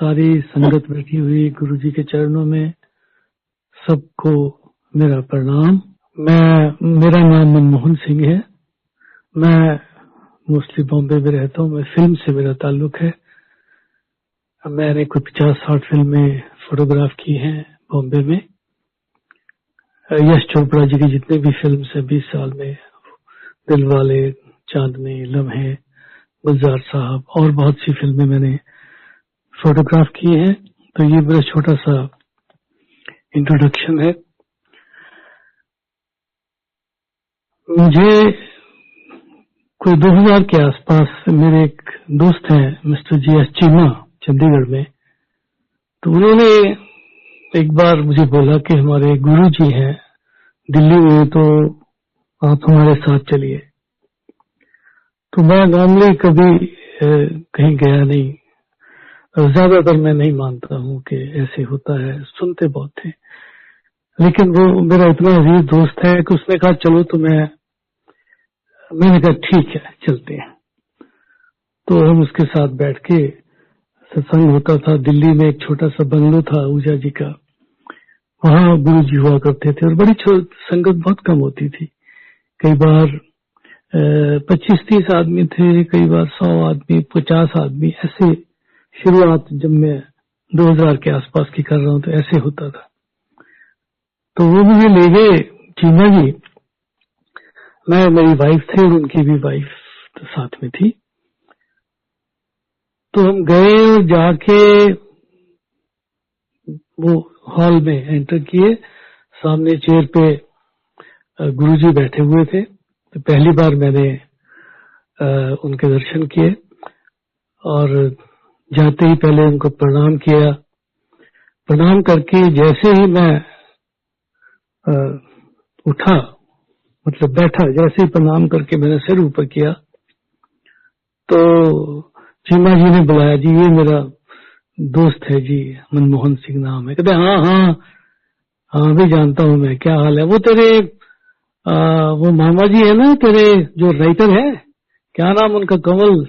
सारी संगत बैठी हुई गुरु जी के चरणों में, सबको मेरा प्रणाम। मेरा नाम मनमोहन सिंह है। मैं मोस्टली बॉम्बे में रहता हूँ। मैं फिल्म से मेरा ताल्लुक है। मैंने कुछ 50-60 फिल्में फोटोग्राफ की हैं बॉम्बे में। यश चोपड़ा जी की जितने भी फिल्म है 20 साल में, दिलवाले, चांदनी, लम्हे, गुलजार साहब और बहुत सी फिल्में मैंने फोटोग्राफ की हैं। तो ये मेरा छोटा सा इंट्रोडक्शन है। मुझे कोई 2000 के आसपास मेरे एक दोस्त हैं मिस्टर जी.एस. चीमा, चंडीगढ़ में। तो उन्होंने एक बार मुझे बोला कि हमारे गुरु जी हैं दिल्ली में, तो आप हमारे साथ चलिए। तो मैं नॉर्मली कभी कहीं गया नहीं, ज्यादातर मैं नहीं मानता हूँ कि ऐसे होता है, सुनते बहुत थे। लेकिन वो मेरा इतना अजीज दोस्त है कि उसने कहा चलो, तो मैंने कहा ठीक है चलते हैं। तो हम उसके साथ बैठ के, सत्संग होता था दिल्ली में, एक छोटा सा बंगलो था ऊजा जी का, वहां गुरु जी हुआ करते थे और बड़ी संगत बहुत कम होती थी। कई बार 25-30 आदमी थे, कई बार 100 आदमी, 50 आदमी, ऐसे। शुरुआत जब मैं 2000 के आसपास की कर रहा हूं तो ऐसे होता था। तो वो मुझे ले गए चीमा जी, मैं, मेरी वाइफ थे और उनकी भी वाइफ तो साथ में थी। तो हम गए और जाके वो हॉल में एंटर किए। सामने चेयर पे गुरुजी बैठे हुए थे। तो पहली बार मैंने उनके दर्शन किए और जाते ही पहले उनको प्रणाम किया। प्रणाम करके जैसे ही मैं उठा, मतलब बैठा, जैसे ही प्रणाम करके मैंने सिर ऊपर किया तो चीमा जी ने बुलाया, जी ये मेरा दोस्त है जी, मनमोहन सिंह नाम है। कहते हाँ हाँ हाँ भी जानता हूँ मैं, क्या हाल है? वो तेरे वो मामा जी है ना तेरे, जो राइटर है, क्या नाम उनका, कंवल?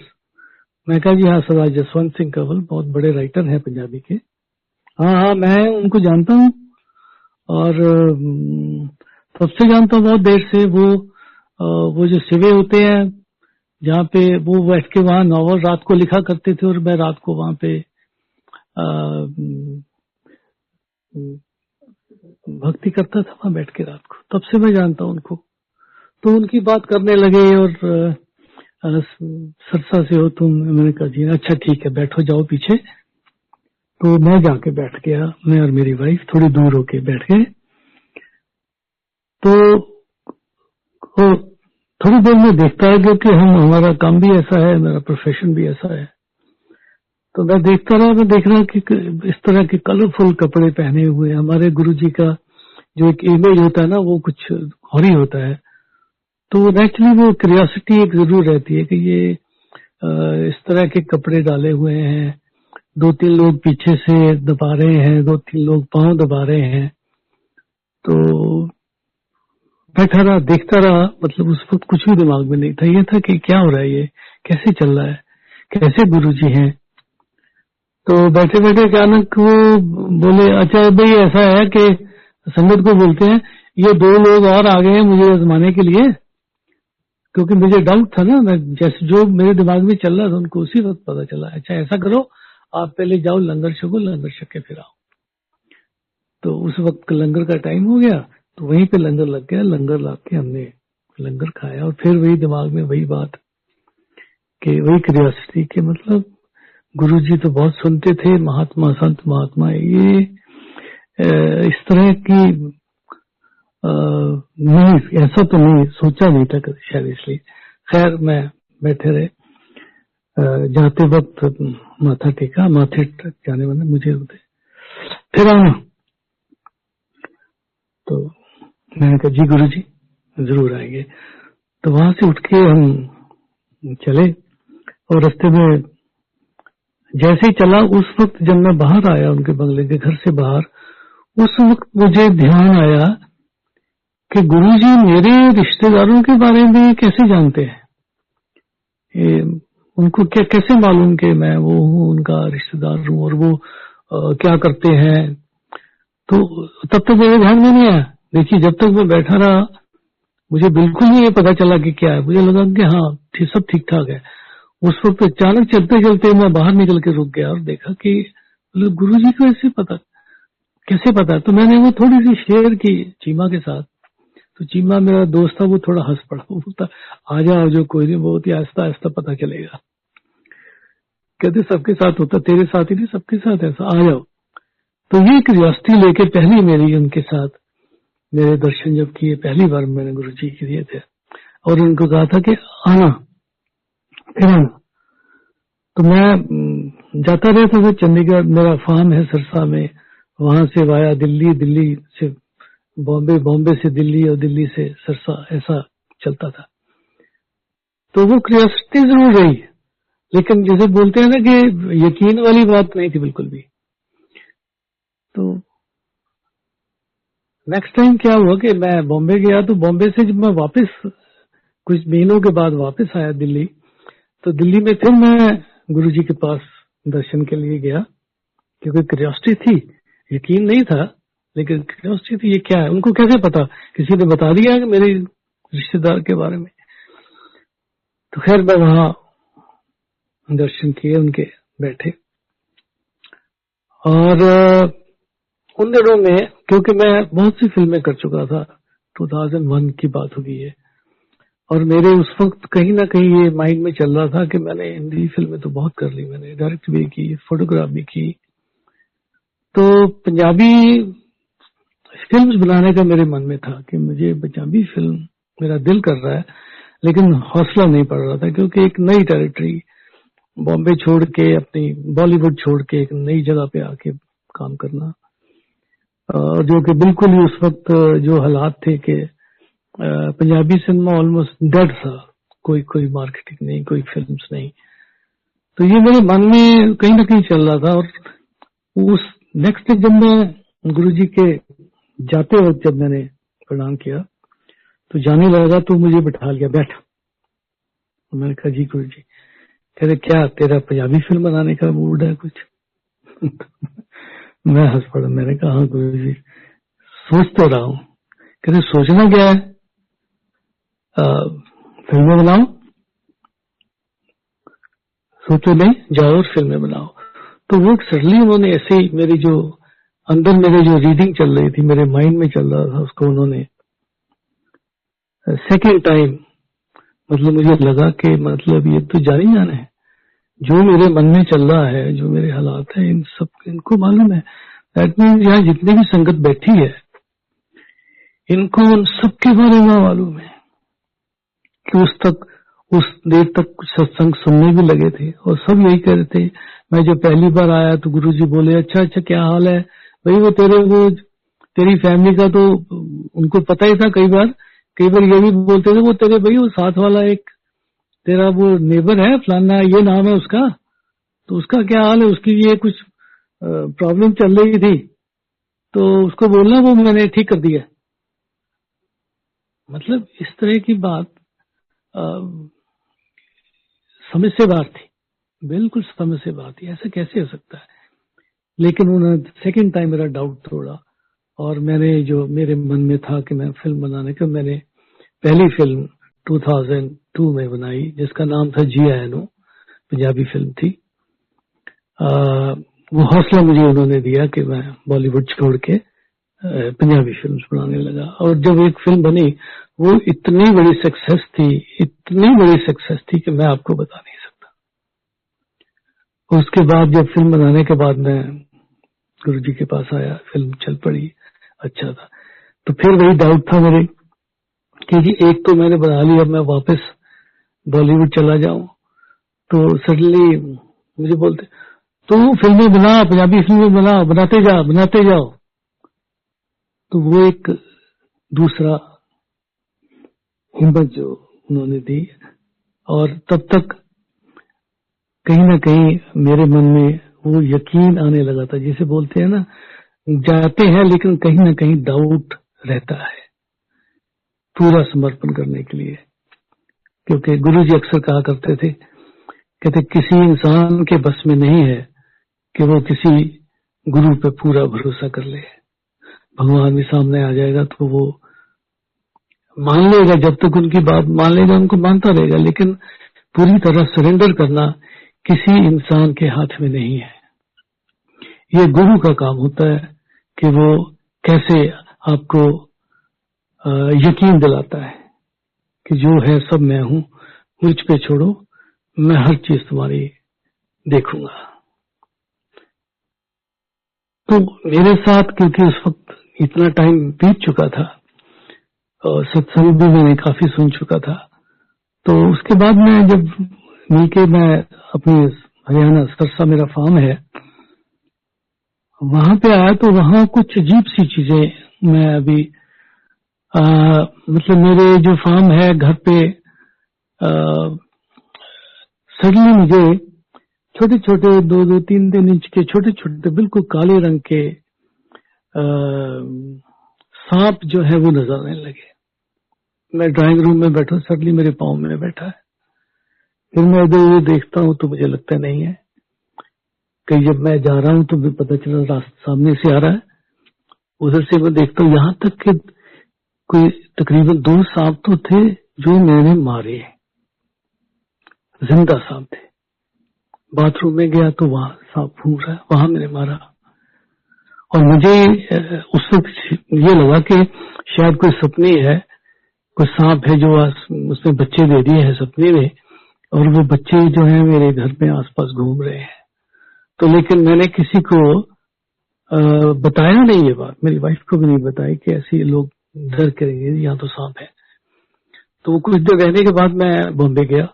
मैं कहा जी हाँ सरदार जसवंत सिंह कंवल, बहुत बड़े राइटर हैं पंजाबी के। हाँ हाँ मैं उनको जानता हूँ और तब से जानता हूँ, बहुत देर से। वो जो सिवे होते हैं जहाँ पे वो बैठ के वहां नॉवल रात को लिखा करते थे और मैं रात को वहां पे भक्ति करता था वहां बैठ के रात को। तब से मैं जानता हूँ उनको। तो उनकी बात करने लगे और सरसा से हो तुम? मैंने कहा जी अच्छा ठीक है, बैठो, जाओ पीछे। तो मैं जाके बैठ गया, मैं और मेरी वाइफ थोड़ी दूर होके बैठ गए। तो थोड़ी देर में देखता है, क्योंकि हमारा काम भी ऐसा है, मेरा प्रोफेशन भी ऐसा है। तो मैं देखता रहा, मैं देख रहा कि इस तरह के कलरफुल कपड़े पहने हुए हमारे गुरुजी का जो एक इमेज होता है ना, वो कुछ और ही होता है। तो नेचुरली वो क्यूरियोसिटी एक जरूर रहती है कि ये इस तरह के कपड़े डाले हुए हैं, 2-3 लोग पीछे से दबा रहे हैं, 2-3 लोग पांव दबा रहे हैं। तो बैठा रहा, देखता रहा। मतलब उस वक्त कुछ भी दिमाग में नहीं था, ये था कि क्या हो रहा है, ये कैसे चल रहा है, कैसे गुरुजी हैं। तो बैठे बैठे अचानक वो बोले, अच्छा भाई ऐसा है कि संगत को बोलते हैं ये 2 लोग और आ गए हैं मुझे आजमाने के लिए। क्योंकि मुझे डाउट था ना, मैं जैसे जो मेरे दिमाग में चल रहा था उनको उसी वक्त पता चला। अच्छा ऐसा करो, आप पहले जाओ लंगर छको, लंगर छक के फिर आओ। तो उस वक्त लंगर का टाइम हो गया, तो वहीं पे लंगर लग गया। लंगर ला के हमने लंगर खाया और फिर वही दिमाग में वही बात कि वही क्यूरियोसिटी के, मतलब गुरुजी तो बहुत सुनते थे, महात्मा संत महात्मा, ये इस तरह की नहीं, ऐसा तो नहीं सोचा नहीं था शायद, इसलिए। खैर मैं बैठे रहे, जाते वक्त माथा टेका, माथे जाने वाले मुझे होते फिर आना। तो मैंने कहा जी गुरुजी जरूर आएंगे। तो वहां से उठ के हम चले और रास्ते में जैसे ही चला, उस वक्त जब मैं बाहर आया उनके बंगले के घर से बाहर, उस वक्त मुझे ध्यान आया कि गुरुजी मेरे रिश्तेदारों के बारे में कैसे जानते हैं। उनको क्या कैसे मालूम कि मैं वो हूँ, उनका रिश्तेदार हूँ, और वो क्या करते हैं। तो तब तक मेरे ध्यान में नहीं आया। देखिए, जब तक मैं बैठा रहा मुझे बिल्कुल नहीं ये पता चला कि क्या है। मुझे लगा कि हाँ सब ठीक ठाक है। उस वक्त अचानक चलते चलते मैं बाहर निकल के रुक गया और देखा कि गुरु जी को ऐसे पता, कैसे पता। तो मैंने वो थोड़ी सी शेयर की चीमा के साथ। तो चीमा मेरा दोस्त था, वो थोड़ा हंस पड़ा, वो बोलता आ जाओ, जो कोई नहीं, बहुत ही आहिस्ता आहिस्ता पता चलेगा। कहते सबके साथ होता, तेरे साथ ही नहीं सबके साथ ऐसा, आ जाओ। तो ये क्यूरियोसिटी लेके पहली मेरी उनके साथ मेरे दर्शन जब किए, पहली बार मैंने गुरु जी के दिए थे और उनको कहा था कि आना, फिर आना। तो मैं जाता रहता था चंडीगढ़, मेरा फार्म है सिरसा में, वहां से वाया दिल्ली, दिल्ली से बॉम्बे, बॉम्बे से दिल्ली और दिल्ली से सिरसा, ऐसा चलता था। तो वो क्यूरियोसिटी जरूर रही, लेकिन जैसे बोलते हैं ना कि यकीन वाली बात नहीं थी बिल्कुल भी। तो नेक्स्ट टाइम क्या हुआ कि मैं बॉम्बे गया, तो बॉम्बे से जब मैं वापस कुछ महीनों के बाद वापस आया दिल्ली, तो दिल्ली में फिर मैं गुरुजी के पास दर्शन के लिए गया, क्योंकि क्यूरियोसिटी थी, यकीन नहीं था, लेकिन क्यूरियोसिटी थी ये क्या है, उनको कैसे पता, किसी ने बता दिया कि मेरे रिश्तेदार के बारे में। तो खैर मैं वहां दर्शन किए उनके, बैठे। और उन दिनों में क्योंकि मैं बहुत सी फिल्में कर चुका था, 2001 की बात होगी ये, और मेरे उस वक्त कहीं ना कहीं ये माइंड में चल रहा था कि मैंने हिंदी फिल्में तो बहुत कर ली, मैंने डायरेक्ट भी की, फोटोग्राफ भी की, तो पंजाबी फिल्म्स बनाने का मेरे मन में था कि मुझे पंजाबी फिल्म, मेरा दिल कर रहा है, लेकिन हौसला नहीं पड़ रहा था, क्योंकि एक नई टेरिटरी, बॉम्बे छोड़ के, अपनी बॉलीवुड छोड़ के एक नई जगह पे आके काम करना, जो कि बिल्कुल ही उस वक्त जो हालात थे कि पंजाबी सिनेमा ऑलमोस्ट डेड था, कोई कोई मार्केटिंग नहीं, कोई फिल्म्स नहीं। तो ये मेरे मन में कहीं ना कहीं चल रहा था। और उस नेक्स्ट डे जब मैं गुरुजी के जाते वक्त जब मैंने प्रणाम किया, तो जाने लगा तो मुझे बिठा लिया, बैठ। तो मैंने कहा जी गुरुजी। कह रहे क्या तेरा पंजाबी फिल्म बनाने का मूड है कुछ? मैं हंस पड़ा, मैंने कहा हाँ गुरुजी, सोच तो रहा हूँ। कहते सोचना क्या है, फिल्में बनाओ, सोचो नहीं, जाओ और फिल्में बनाओ। तो वो सडनली उन्होंने ऐसे ही मेरी जो अंदर मेरे जो रीडिंग चल रही थी, मेरे माइंड में चल रहा था, उसको उन्होंने सेकेंड टाइम, मतलब मुझे लगा कि मतलब ये तो जानी जाना है, जो मेरे मन में चल रहा है, जो मेरे हालात है, इन सब इनको मालूम है। दैट मीन्स यहाँ जितनी भी संगत बैठी है, इनको उन सबके बारे में मालूम है कि उस देर तक सत्संग सुनने भी लगे थे, और सब यही कह रहे थे। मैं जब पहली बार आया तो गुरुजी बोले अच्छा अच्छा क्या हाल है भाई, वो तेरी फैमिली का तो उनको पता ही था। कई बार ये भी बोलते थे, वो तेरे भाई वो साथ वाला एक तेरा वो नेबर है फलाना, ये नाम है उसका, तो उसका क्या हाल है, उसकी ये कुछ प्रॉब्लम चल रही थी, तो उसको बोलना, वो मैंने ठीक कर दिया। मतलब इस तरह की बात समझ से बाहर थी, बिल्कुल समझ से बाहर थी, ऐसा कैसे हो सकता है। लेकिन उन्होंने सेकंड टाइम मेरा डाउट तोड़ा, और मैंने जो मेरे मन में था कि मैं फिल्म बनाने का, मैंने पहली फिल्म 2002 में बनाई, जिसका नाम था जी आयनो, पंजाबी फिल्म थी। वो हौसला मुझे उन्होंने दिया कि मैं बॉलीवुड छोड़ के पंजाबी फिल्म्स बनाने लगा। और जब एक फिल्म बनी, वो इतनी बड़ी सक्सेस थी, इतनी बड़ी सक्सेस थी कि मैं आपको बता नहीं सकता। उसके बाद जब फिल्म बनाने के बाद मैं गुरुजी के पास आया, फिल्म चल पड़ी, अच्छा था। तो फिर वही डाउट था मेरे कि जी एक तो मैंने बना ली, अब मैं वापस बॉलीवुड चला जाऊं। तो सडनली मुझे बोलते तू फिल्में बना, पंजाबी फिल्में बना, बनाते जाओ। तो वो एक दूसरा हिम्मत जो उन्होंने दी, और तब तक कहीं ना कहीं मेरे मन में वो यकीन आने लगा था। जिसे बोलते हैं ना, जाते हैं लेकिन कहीं ना कहीं डाउट रहता है पूरा समर्पण करने के लिए। क्योंकि गुरुजी अक्सर कहा करते थे कहते किसी इंसान के बस में नहीं है कि वो किसी गुरु पे पूरा भरोसा कर ले। भगवान भी सामने आ जाएगा तो वो मान लेगा, जब तक उनकी बात मान लेगा उनको मानता रहेगा, लेकिन पूरी तरह सरेंडर करना किसी इंसान के हाथ में नहीं है। ये गुरु का काम होता है कि वो कैसे आपको यकीन दिलाता है कि जो है सब मैं हूं, मुझ पे छोड़ो, मैं हर चीज तुम्हारी देखूंगा। तो मेरे साथ क्योंकि उस वक्त इतना टाइम बीत चुका था और सत्संग भी मैंने काफी सुन चुका था, तो उसके बाद मैं जब नीचे मैं अपनी हरियाणा सरसा मेरा फार्म है वहां पे आया तो वहां कुछ अजीब सी चीजें मैं अभी मतलब मेरे जो फार्म है घर पे सडनली मुझे छोटे छोटे 2-3 इंच के छोटे छोटे बिल्कुल काले रंग के सांप जो है वो नजर आने लगे। मैं ड्राइंग रूम में बैठा, सडनली मेरे पाँव में बैठा है। फिर मैं इधर उधर देखता हूँ तो मुझे लगता नहीं है। कहीं जब मैं जा रहा हूँ तो मुझे पता चला रास्ता सामने से आ रहा है, उधर से मैं देखता हूँ यहाँ तक कि कोई तकरीबन 2 सांप तो थे जो मैंने मारे, जिंदा सांप थे। बाथरूम में गया तो वहां सांप घूम रहा है, वहां मैंने मारा। और मुझे उस वक्त ये लगा कि शायद कोई सपने है, कोई सांप है जो उसने बच्चे दे दिए हैं सपने में, और वो बच्चे जो हैं मेरे घर में आसपास घूम रहे हैं। तो लेकिन मैंने किसी को बताया नहीं ये बात, मेरी वाइफ को भी नहीं बताई कि ऐसे लोग डर करेंगे यहाँ तो सांप है। तो कुछ देर रहने के बाद मैं बॉम्बे गया।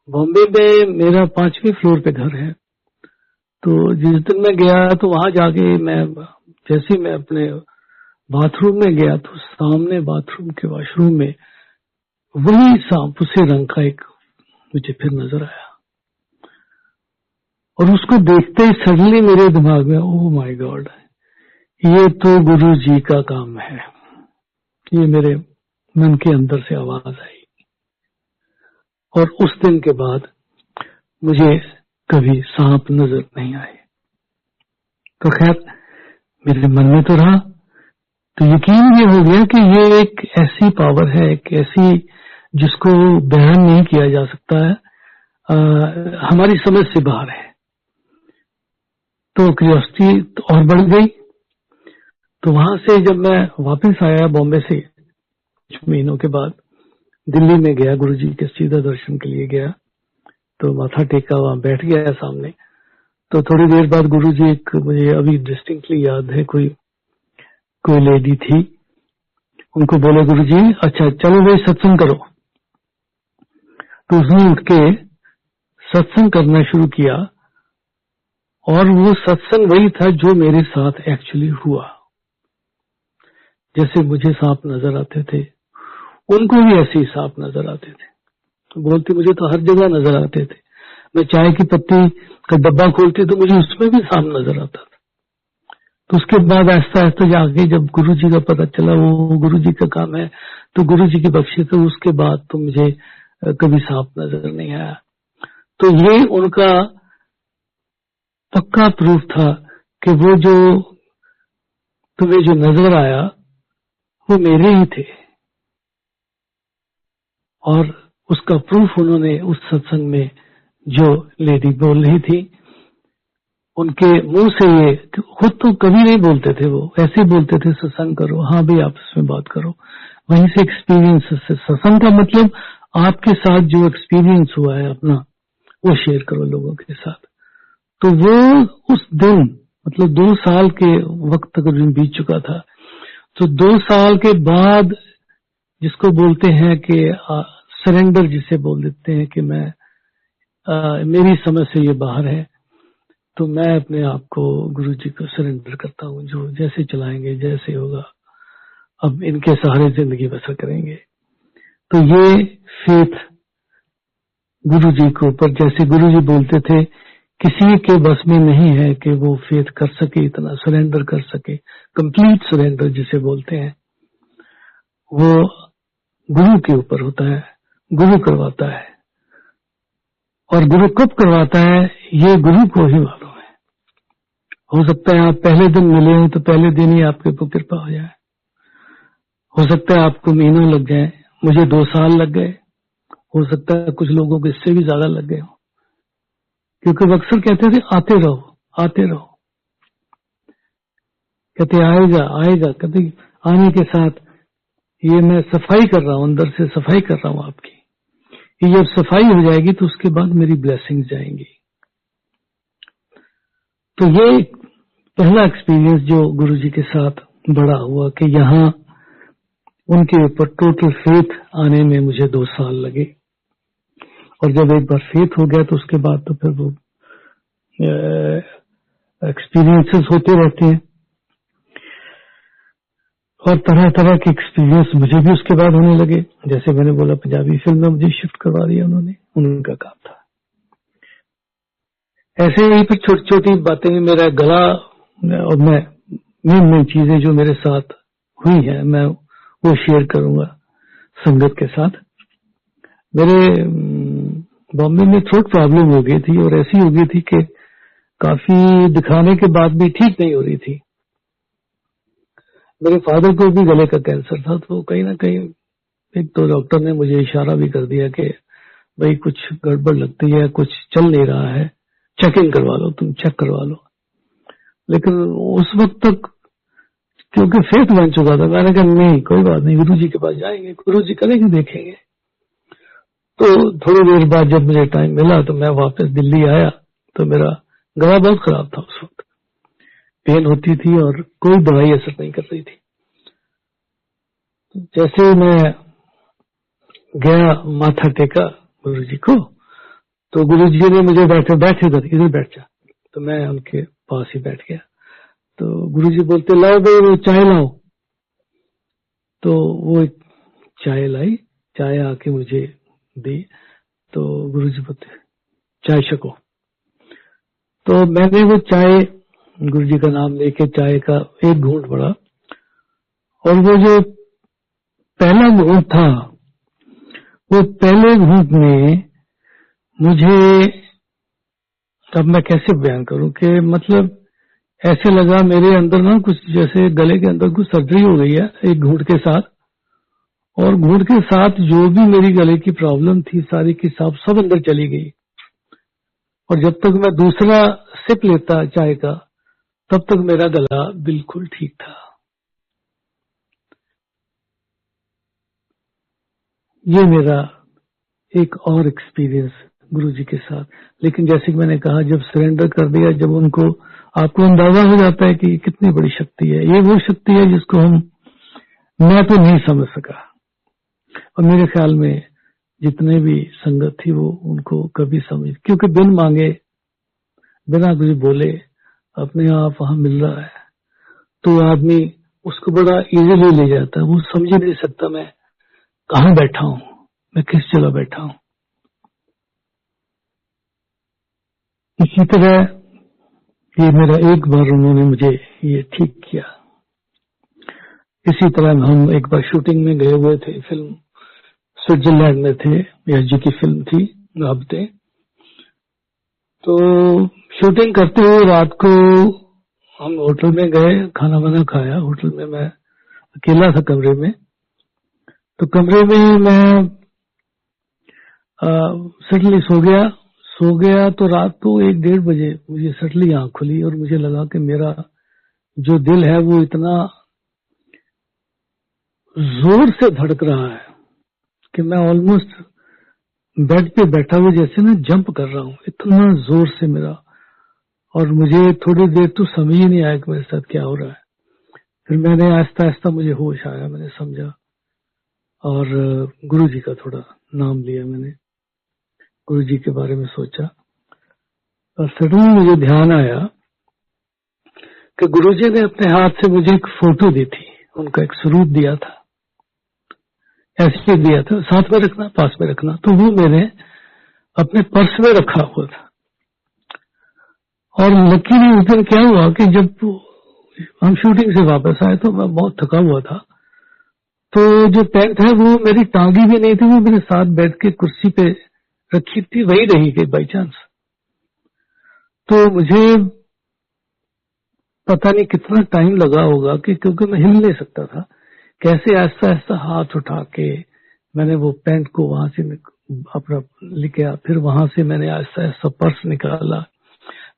बॉम्बे में मेरा 5वें फ्लोर पे घर है। तो जिस दिन मैं गया तो वहां जाके मैं जैसे मैं अपने बाथरूम में गया तो सामने बाथरूम के वॉशरूम में वही सांप उसी रंग का एक मुझे फिर नजर आया। और उसको देखते ही सडनली मेरे दिमाग में ओह माय गॉड, ये तो गुरु जी का काम है। ये मेरे मन के अंदर से आवाज आई। और उस दिन के बाद मुझे कभी सांप नजर नहीं आए। तो खैर मेरे मन में तो रहा, तो यकीन ये हो गया कि ये एक ऐसी पावर है, एक ऐसी जिसको बयान नहीं किया जा सकता है, हमारी समझ से बाहर है। तो क्यूरियोसिटी और बढ़ गई। तो वहां से जब मैं वापस आया बॉम्बे से कुछ महीनों के बाद, दिल्ली में गया, गुरुजी के सीधा दर्शन के लिए गया। तो माथा टेका, वहां बैठ गया सामने। तो थोड़ी देर बाद गुरुजी, एक मुझे अभी डिस्टिंक्टली याद है, कोई लेडी थी, उनको बोले गुरुजी अच्छा चलो भाई सत्संग करो। तो उसने उठ के सत्संग करना शुरू किया। और वो सत्संग वही था जो मेरे साथ एक्चुअली हुआ। जैसे मुझे सांप नजर आते थे, उनको भी ऐसे ही सांप नजर आते थे। तो बोलती मुझे तो हर जगह नजर आते थे। मैं चाय की पत्ती का डब्बा खोलती तो मुझे उसमें भी सांप नजर आता था। तो उसके बाद आहिस्ता आहिस्ता जाके जब गुरुजी का पता चला वो गुरुजी का काम है, तो गुरुजी की बख्शी, तो उसके बाद तो मुझे कभी सांप नजर नहीं आया। तो ये उनका पक्का प्रूफ था कि वो जो तुम्हें जो नजर आया वो मेरे ही थे। और उसका प्रूफ उन्होंने उस सत्संग में जो लेडी बोल रही थी उनके मुंह से, ये खुद तो कभी नहीं बोलते थे, वो ऐसे बोलते थे सत्संग करो, हाँ भाई आपस में बात करो। वहीं से एक्सपीरियंस से, सत्संग का मतलब आपके साथ जो एक्सपीरियंस हुआ है अपना वो शेयर करो लोगों के साथ। तो वो उस दिन मतलब 2 साल के वक्त तक बीत चुका था। तो 2 साल के बाद जिसको बोलते हैं कि सरेंडर, जिसे बोल देते हैं कि मैं मेरी समझ से ये बाहर है, तो मैं अपने आप को गुरु जी को सरेंडर करता हूँ। जो जैसे चलाएंगे, जैसे होगा, अब इनके सहारे जिंदगी बसर करेंगे। तो ये फेथ गुरु जी के ऊपर, जैसे गुरु जी बोलते थे किसी के बस में नहीं है कि वो फेथ कर सके, इतना सरेंडर कर सके, कंप्लीट सरेंडर जिसे बोलते हैं, वो गुरु के ऊपर होता है, गुरु करवाता है। और गुरु कब करवाता है ये गुरु को ही मालूम है। हो सकता है आप पहले दिन मिले हो तो पहले दिन ही आपके ऊपर कृपा हो जाए, हो सकता है आपको महीनों लग जाए, मुझे 2 साल लग गए, हो सकता है कुछ लोगों को इससे भी ज्यादा लग गए हो, क्योंकि वो अक्सर कहते थे आते रहो आते रहो, कहते आएगा आएगा, कहते आने के साथ ये मैं सफाई कर रहा हूं, अंदर से सफाई कर रहा हूं आपकी, ये जब सफाई हो जाएगी तो उसके बाद मेरी ब्लेसिंग्स जाएंगी। तो ये पहला एक्सपीरियंस जो गुरुजी के साथ बड़ा हुआ कि यहाँ उनके ऊपर टोटल फेथ आने में मुझे 2 साल लगे, और जब एक बार फेथ हो गया तो उसके बाद तो फिर वो एक्सपीरियंसेस होते रहते हैं, और तरह तरह के एक्सपीरियंस मुझे भी उसके बाद होने लगे। जैसे मैंने बोला पंजाबी फिल्म में मुझे शिफ्ट करवा दिया उन्होंने, उनका काम था। ऐसे ही फिर छोटी छोटी बातें, मेरा गला और मैं मेन चीजें जो मेरे साथ हुई है मैं वो शेयर करूंगा संगत के साथ। मेरे बॉम्बे में थ्रोट प्रॉब्लम हो गई थी, और ऐसी हो गई थी कि काफी दिखाने के बाद भी ठीक नहीं हो रही थी। मेरे फादर को भी गले का कैंसर था, तो कहीं ना कहीं एक तो डॉक्टर ने मुझे इशारा भी कर दिया कि भाई कुछ गड़बड़ लगती है, कुछ चल नहीं रहा है, चेकिंग करवा लो, तुम चेक करवा लो। लेकिन उस वक्त तक क्योंकि फेथ बन चुका था, मैंने कहा नहीं कोई बात नहीं, गुरुजी के पास जाएंगे, गुरुजी करेंगे, देखेंगे। तो थोड़ी देर बाद जब मुझे टाइम मिला तो मैं वापस दिल्ली आया, तो मेरा गला बहुत खराब था, उस वक्त पेन होती थी और कोई दवाई असर नहीं कर रही थी। जैसे मैं गया माथा टेका गुरुजी को, तो गुरुजी ने मुझे बैठ इधर बैठ जा, तो मैं उनके पास ही बैठ गया। तो गुरुजी बोलते लाओ भाई वो चाय लाओ, तो वो चाय लाई, चाय आके मुझे दी, तो गुरुजी बोलते चाय छको। तो मैंने वो चाय गुरुजी का नाम लेके चाय का एक घूंट पड़ा, और वो जो पहला घूंट था, वो पहले घूंट में मुझे, अब मैं कैसे बयान करूं कि मतलब ऐसे लगा मेरे अंदर ना कुछ जैसे गले के अंदर कुछ सर्जरी हो गई है एक घूंट के साथ, और घूंट के साथ जो भी मेरी गले की प्रॉब्लम थी सारी की सब अंदर चली गई। और जब तक मैं दूसरा सिप लेता चाय का तब तक मेरा गला बिल्कुल ठीक था। ये मेरा एक और एक्सपीरियंस गुरुजी के साथ। लेकिन जैसे कि मैंने कहा, जब सरेंडर कर दिया, जब उनको आपको अंदाजा हो जाता है कि कितनी बड़ी शक्ति है, ये वो शक्ति है जिसको मैं तो नहीं समझ सका, और मेरे ख्याल में जितने भी संगत थी वो उनको कभी समझ, क्योंकि बिन मांगे बिना कुछ बोले अपने आप वहां मिल रहा है, तो आदमी उसको बड़ा इजीली ले जाता है। वो समझ ही नहीं सकता मैं कहां बैठा हूं, मैं किस जगह बैठा हूं। इसी तरह ये मेरा एक बार उन्होंने मुझे ये ठीक किया। इसी तरह हम एक बार शूटिंग में गए हुए थे, फिल्म स्विट्जरलैंड में थे, एसजी की फिल्म थी राबते। तो शूटिंग करते हुए रात को हम होटल में गए, खाना वाना खाया होटल में, मैं अकेला था कमरे में। तो कमरे में मैं सडनली सो गया तो रात को 1-1:30 बजे मुझे सडनली आंख खुली, और मुझे लगा कि मेरा जो दिल है वो इतना जोर से धड़क रहा है कि मैं ऑलमोस्ट बेड पे बैठा हुआ जैसे ना जंप कर रहा हूं, इतना जोर से मेरा। और मुझे थोड़ी देर तो समझ ही नहीं आया कि मेरे साथ क्या हो रहा है। फिर मैंने आहिस्ता आहिस्ता मुझे होश आया, मैंने समझा, और गुरुजी का थोड़ा नाम लिया, मैंने गुरुजी के बारे में सोचा, और सडनली मुझे ध्यान आया कि गुरुजी ने अपने हाथ से मुझे एक फोटो दी थी, उनका एक स्वरूप दिया था, ऐसे दिया था, साथ में रखना, पास में रखना। तो वो मैंने अपने पर्स में रखा हुआ था। और लकीली उस दिन क्या हुआ कि जब हम शूटिंग से वापस आए तो मैं बहुत थका हुआ था, तो जो पैंट है वो मेरी टांगी भी नहीं थी, वो मेरे साथ बैठ के कुर्सी पे रखी थी वही रही गई बाई चांस। तो मुझे पता नहीं कितना टाइम लगा होगा कि क्योंकि मैं हिल नहीं सकता था, कैसे ऐसा ऐसा हाथ उठा के मैंने वो पैंट को वहां से अपना लेके आया। फिर वहां से मैंने ऐसा ऐसा पर्स निकाला,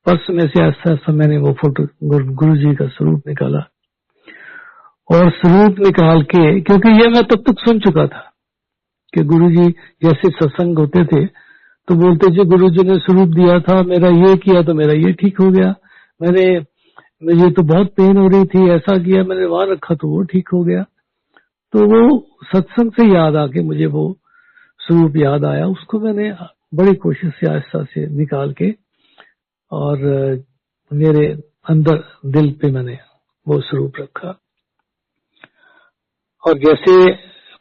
पर्स में से ऐसा ऐसा मैंने वो फोटो गुरु जी का स्वरूप निकाला। और स्वरूप निकाल के, क्योंकि ये मैं तब तक सुन चुका था कि गुरु जी जैसे सत्संग होते थे तो बोलते जी गुरु जी ने स्वरूप दिया था, मेरा ये किया तो मेरा ये ठीक हो गया, मुझे तो बहुत पेन हो रही थी, ऐसा किया, मैंने वहां रखा तो वो ठीक हो गया। तो वो सत्संग से याद आके मुझे वो स्वरूप याद आया, उसको मैंने बड़ी कोशिश से आहिस्ता से निकाल के और मेरे अंदर दिल पे मैंने वो स्वरूप रखा। और जैसे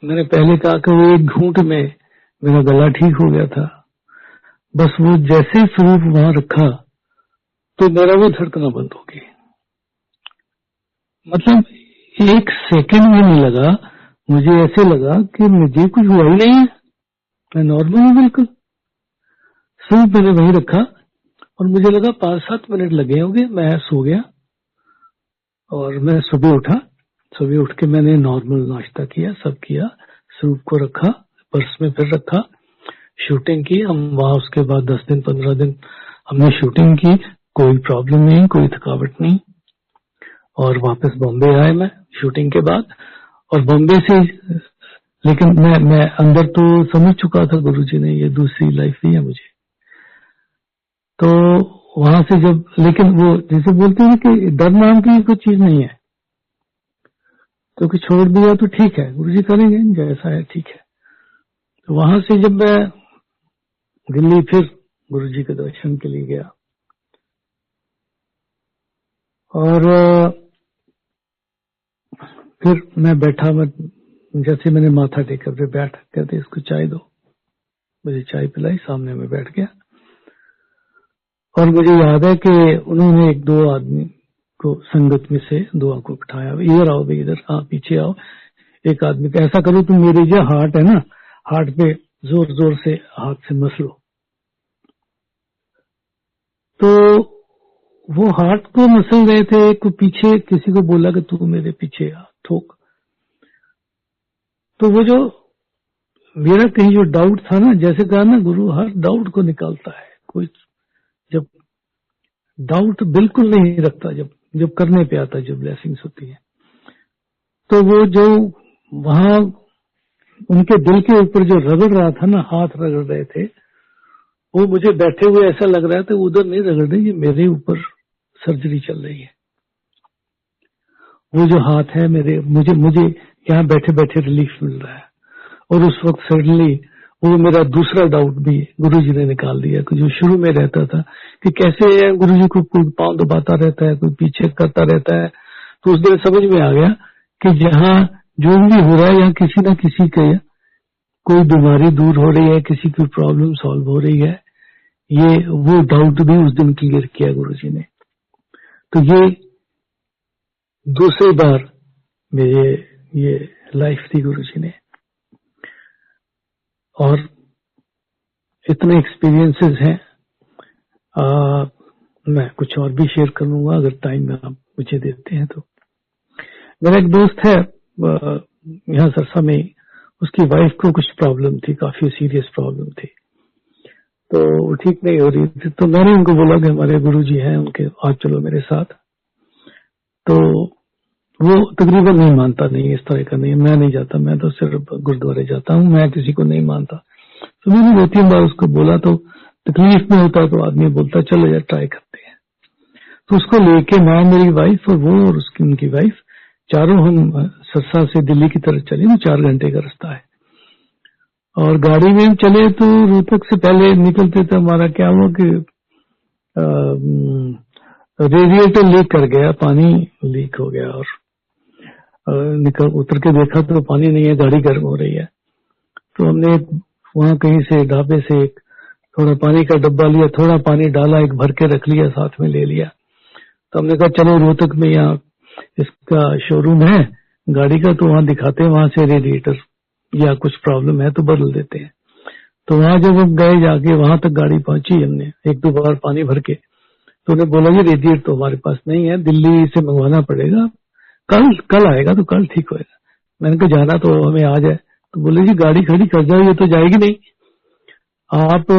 मैंने पहले कहा कि वो एक घूंट में मेरा गला ठीक हो गया था, बस वो जैसे स्वरूप वहां रखा तो मेरा वो धड़कना बंद हो गई। मतलब एक सेकंड भी नहीं लगा, मुझे ऐसे लगा कि मुझे कुछ हुआ ही नहीं है, मैं नॉर्मल हूं बिल्कुल। स्वरूप मैंने वहीं रखा और मुझे लगा 5-7 मिनट लगे होंगे, मैं सो गया। और मैं सुबह उठा, सुबह उठ के मैंने नॉर्मल नाश्ता किया, सब किया, स्वरूप को रखा, पर्स में फिर रखा, शूटिंग की हम वहां। उसके बाद 10 दिन 15 दिन हमने शूटिंग की, कोई प्रॉब्लम नहीं, कोई थकावट नहीं। और वापस बॉम्बे आए मैं शूटिंग के बाद। और बॉम्बे से, लेकिन मैं अंदर तो समझ चुका था गुरुजी ने ये दूसरी लाइफ दी है मुझे। तो वहां से जब, लेकिन वो जैसे बोलते हैं कि डर नाम की कोई चीज नहीं है, क्योंकि छोड़ दिया तो ठीक है, गुरुजी करेंगे जैसा है ठीक है। तो वहां से जब मैं दिल्ली फिर गुरुजी के दर्शन के लिए गया और फिर मैं बैठा, मैं जैसे मैंने माथा टेका, फिर बैठ, कहते इसको चाय दो, मुझे चाय पिलाई, सामने में बैठ गया। और मुझे याद है कि उन्होंने 1-2 आदमी को संगत में से 2 को बिठाया, इधर आओ भाई, इधर पीछे आओ। एक आदमी को ऐसा करो, तुम मेरे जो हार्ट है ना, हार्ट पे जोर जोर से हाथ से मसलो। तो वो हार्ट को मसल रहे थे, को पीछे किसी को बोला कि तू मेरे पीछे आ, ठोक। तो वो जो मेरा कहीं जो डाउट था ना, जैसे कहा ना गुरु हर डाउट को निकालता है, कोई जब डाउट बिल्कुल नहीं रखता, जब करने पे आता है, जो ब्लेसिंग्स होती है। तो वो जो वहां उनके दिल के ऊपर जो रगड़ रहा था ना, हाथ रगड़ रहे थे, वो मुझे बैठे हुए ऐसा लग रहा था उधर नहीं रगड़ रही, ये मेरे ऊपर सर्जरी चल रही है। वो जो हाथ है मेरे, मुझे यहाँ बैठे बैठे रिलीफ मिल रहा है। और उस वक्त सडनली वो मेरा दूसरा डाउट भी गुरुजी ने निकाल दिया, कि जो शुरू में रहता था कि कैसे गुरुजी को कोई पांव दबाता रहता है, कोई पीछे करता रहता है। तो उस दिन समझ में आ गया कि जहाँ जो भी हो रहा है, यहाँ किसी न किसी के कोई बीमारी दूर हो रही है, किसी की प्रॉब्लम सॉल्व हो रही है। ये वो डाउट भी उस दिन क्लियर किया गुरुजी ने। तो ये दूसरी बार मेरे ये लाइफ थी गुरुजी ने। और इतने एक्सपीरियंसेस हैं, मैं कुछ और भी शेयर करूंगा अगर टाइम में आप मुझे देते हैं तो। मेरा एक दोस्त है यहाँ सरसा में, उसकी वाइफ को कुछ प्रॉब्लम थी, काफी सीरियस प्रॉब्लम थी, तो वो ठीक नहीं हो रही थी। तो मैंने उनको बोला कि हमारे गुरुजी हैं, उनके आज चलो मेरे साथ। तो वो तकरीबन नहीं मानता, नहीं इस तरह का नहीं, मैं नहीं जाता, मैं तो सिर्फ गुरुद्वारे जाता हूँ, मैं किसी को नहीं मानता। तो मैंने 2-3 बार उसको बोला, तो तकलीफ में होता है तो आदमी बोलता चलो यार ट्राई करते हैं। तो उसको लेके मैं, मेरी वाइफ और वो और उसकी उनकी वाइफ, चारों हम सरसा से दिल्ली की तरफ चले। 4 घंटे का रास्ता है। और गाड़ी में हम चले तो रोहतक से पहले निकलते थे, हमारा क्या हुआ कि रेडिएटर लीक कर गया, पानी लीक हो गया। और निकल उतर के देखा तो पानी नहीं है, गाड़ी गर्म हो रही है। तो हमने वहां कहीं से ढाबे से एक थोड़ा पानी का डब्बा लिया, थोड़ा पानी डाला, एक भर के रख लिया, साथ में ले लिया। तो हमने कहा चलो रोहतक में यहाँ इसका शोरूम है गाड़ी का, तो वहां दिखाते हैं, वहां से रेडिएटर या कुछ प्रॉब्लम है तो बदल देते हैं। तो वहां जब हम गए जाके, वहां तक गाड़ी पहुंची हमने 1-2 बार पानी भर के, तो उन्हें बोला कि रेडिएटर तो हमारे पास नहीं है, दिल्ली से मंगवाना पड़ेगा, कल आएगा तो कल ठीक होएगा। मैंने कहा जाना तो हमें आज है। तो बोले जी गाड़ी खड़ी कर जाओ, ये तो जाएगी नहीं, आप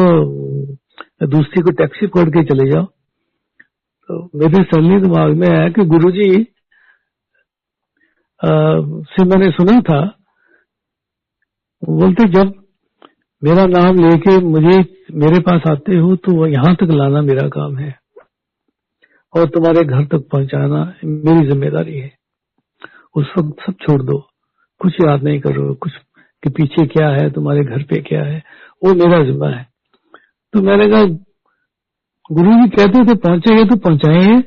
दूसरी को टैक्सी पकड़ के चले जाओ। तो मेरे सडनली दिमाग में आया कि गुरुजी से मैंने सुना था, बोलते जब मेरा नाम लेके मेरे पास आते हो तो यहां तक लाना मेरा काम है और तुम्हारे घर तक पहुंचाना मेरी जिम्मेदारी है। उस वक्त सब छोड़ दो, कुछ याद नहीं करो, कुछ कि पीछे क्या है, तुम्हारे घर पे क्या है, वो मेरा जिम्मा है। तो मैंने कहा गुरुजी कहते थे पहुंचेंगे तो पहुंचाएंगे,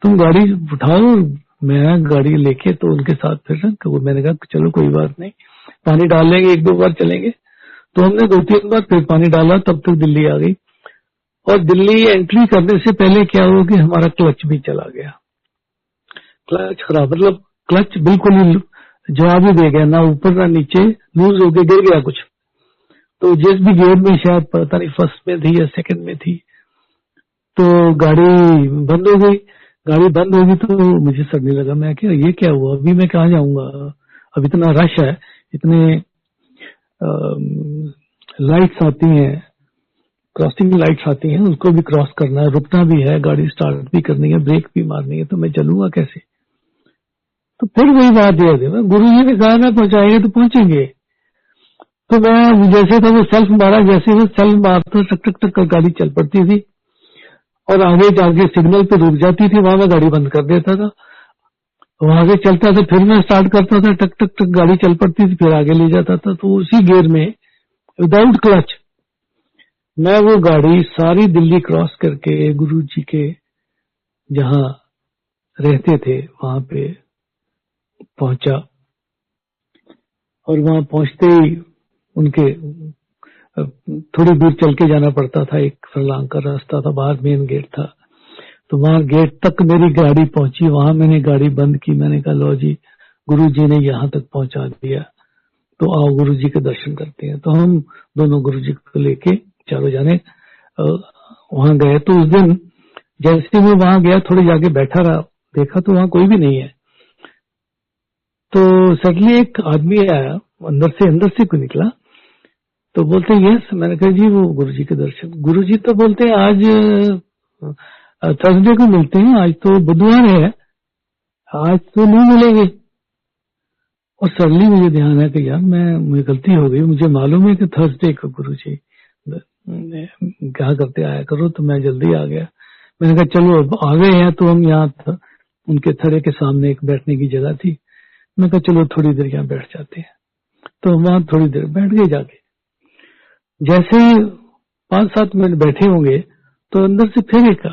तुम गाड़ी उठाओ, मैं गाड़ी लेके तो उनके साथ फिर। तो मैंने कहा चलो कोई बात नहीं, पानी डाल लेंगे, 1-2 बार चलेंगे। तो हमने 2-3 बार फिर पानी डाला, तब तक दिल्ली आ गई। और दिल्ली एंट्री करने से पहले क्या हुआ कि हमारा क्लच भी चला गया, क्लच खराब, मतलब क्लच बिल्कुल ही जवाब ही दे गया, ना ऊपर ना नीचे, लूज होके गिर गया कुछ। तो जिस भी गियर में, शायद पता नहीं फर्स्ट में थी या सेकंड में थी, तो गाड़ी बंद हो गई। गाड़ी बंद होगी तो मुझे सड़ने लगा, मैं क्या ये क्या हुआ, अभी मैं कहाँ जाऊंगा, अब इतना रश है, इतने लाइट्स आती हैं, क्रॉसिंग लाइट्स आती हैं, उसको भी क्रॉस करना है, रुकना भी है, गाड़ी स्टार्ट भी करनी है, ब्रेक भी मारनी है, तो मैं चलूंगा कैसे। तो फिर वही बात याद है, गुरु जी ने कहा ना पहुंचाएंगे तो पहुंचेंगे। तो मैं जैसे था वो सेल्फ मारा, जैसे वो सेल्फ मारता टक टक टक कर गाड़ी चल पड़ती थी और आगे जाके सिग्नल पे रुक जाती थी, वहां मैं गाड़ी बंद कर देता था, वहां आगे चलता था, फिर मैं स्टार्ट करता था, टक टक टक गाड़ी चल पड़ती थी, फिर आगे ले जाता था। तो उसी गियर में विदाउट क्लच मैं वो गाड़ी सारी दिल्ली क्रॉस करके गुरु जी के जहां रहते थे वहां पे पहुंचा। और वहां पहुंचते ही उनके थोड़ी दूर चल के जाना पड़ता था, एक फरलांग का रास्ता था, बाहर मेन गेट था। तो वहां गेट तक मेरी गाड़ी पहुंची, वहां मैंने गाड़ी बंद की, मैंने कहा लो जी गुरु जी ने यहाँ तक पहुंचा दिया, तो आओ गुरु जी के दर्शन करते हैं। तो हम दोनों गुरु जी को लेके चारों जाने वहां गए। तो उस दिन जैसे मैं वहां गया, थोड़ी जाके बैठा रहा, देखा तो वहां कोई भी नहीं है। तो सडनली एक आदमी आया, अंदर से कोई निकला, तो बोलते यस। मैंने कहा जी वो गुरुजी के दर्शन। गुरुजी तो बोलते आज थर्सडे को मिलते हैं, आज तो बुधवार है, आज तो नहीं मिलेंगे। और सडनली मुझे ध्यान है कि यार मुझे गलती हो गई, मुझे मालूम है कि थर्सडे को गुरुजी क्या करते आया करो, तो मैं जल्दी आ गया। मैंने कहा चलो अब आ गए हैं तो हम यहाँ उनके थड़े के सामने एक बैठने की जगह थी, मैं कहा चलो थोड़ी देर यहाँ बैठ जाते हैं। तो हम वहां थोड़ी देर बैठ गए जाके। जैसे ही 5-7 मिनट बैठे होंगे तो अंदर से फिर एक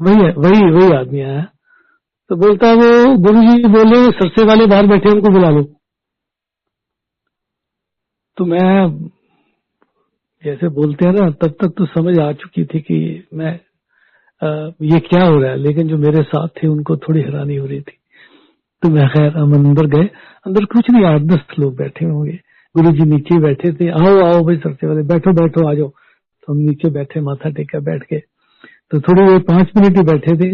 वही आदमी आया। तो बोलता वो गुरुजी बोले सरसे वाले बाहर बैठे, उनको बुला लो। तो मैं जैसे बोलते हैं ना, तब तक तो समझ आ चुकी थी कि मैं ये क्या हो रहा है, लेकिन जो मेरे साथ थे उनको थोड़ी हैरानी हो रही थी। तो मैं खैर हम अंदर गए, अंदर कुछ नहीं 8-10 लोग बैठे होंगे, गुरुजी नीचे बैठे थे। आओ आओ भाई सरसे वाले, बैठो बैठो आ जाओ। तो हम नीचे बैठे, माथा टेका बैठ के। तो थोड़ी देर 5 मिनट ही बैठे थे।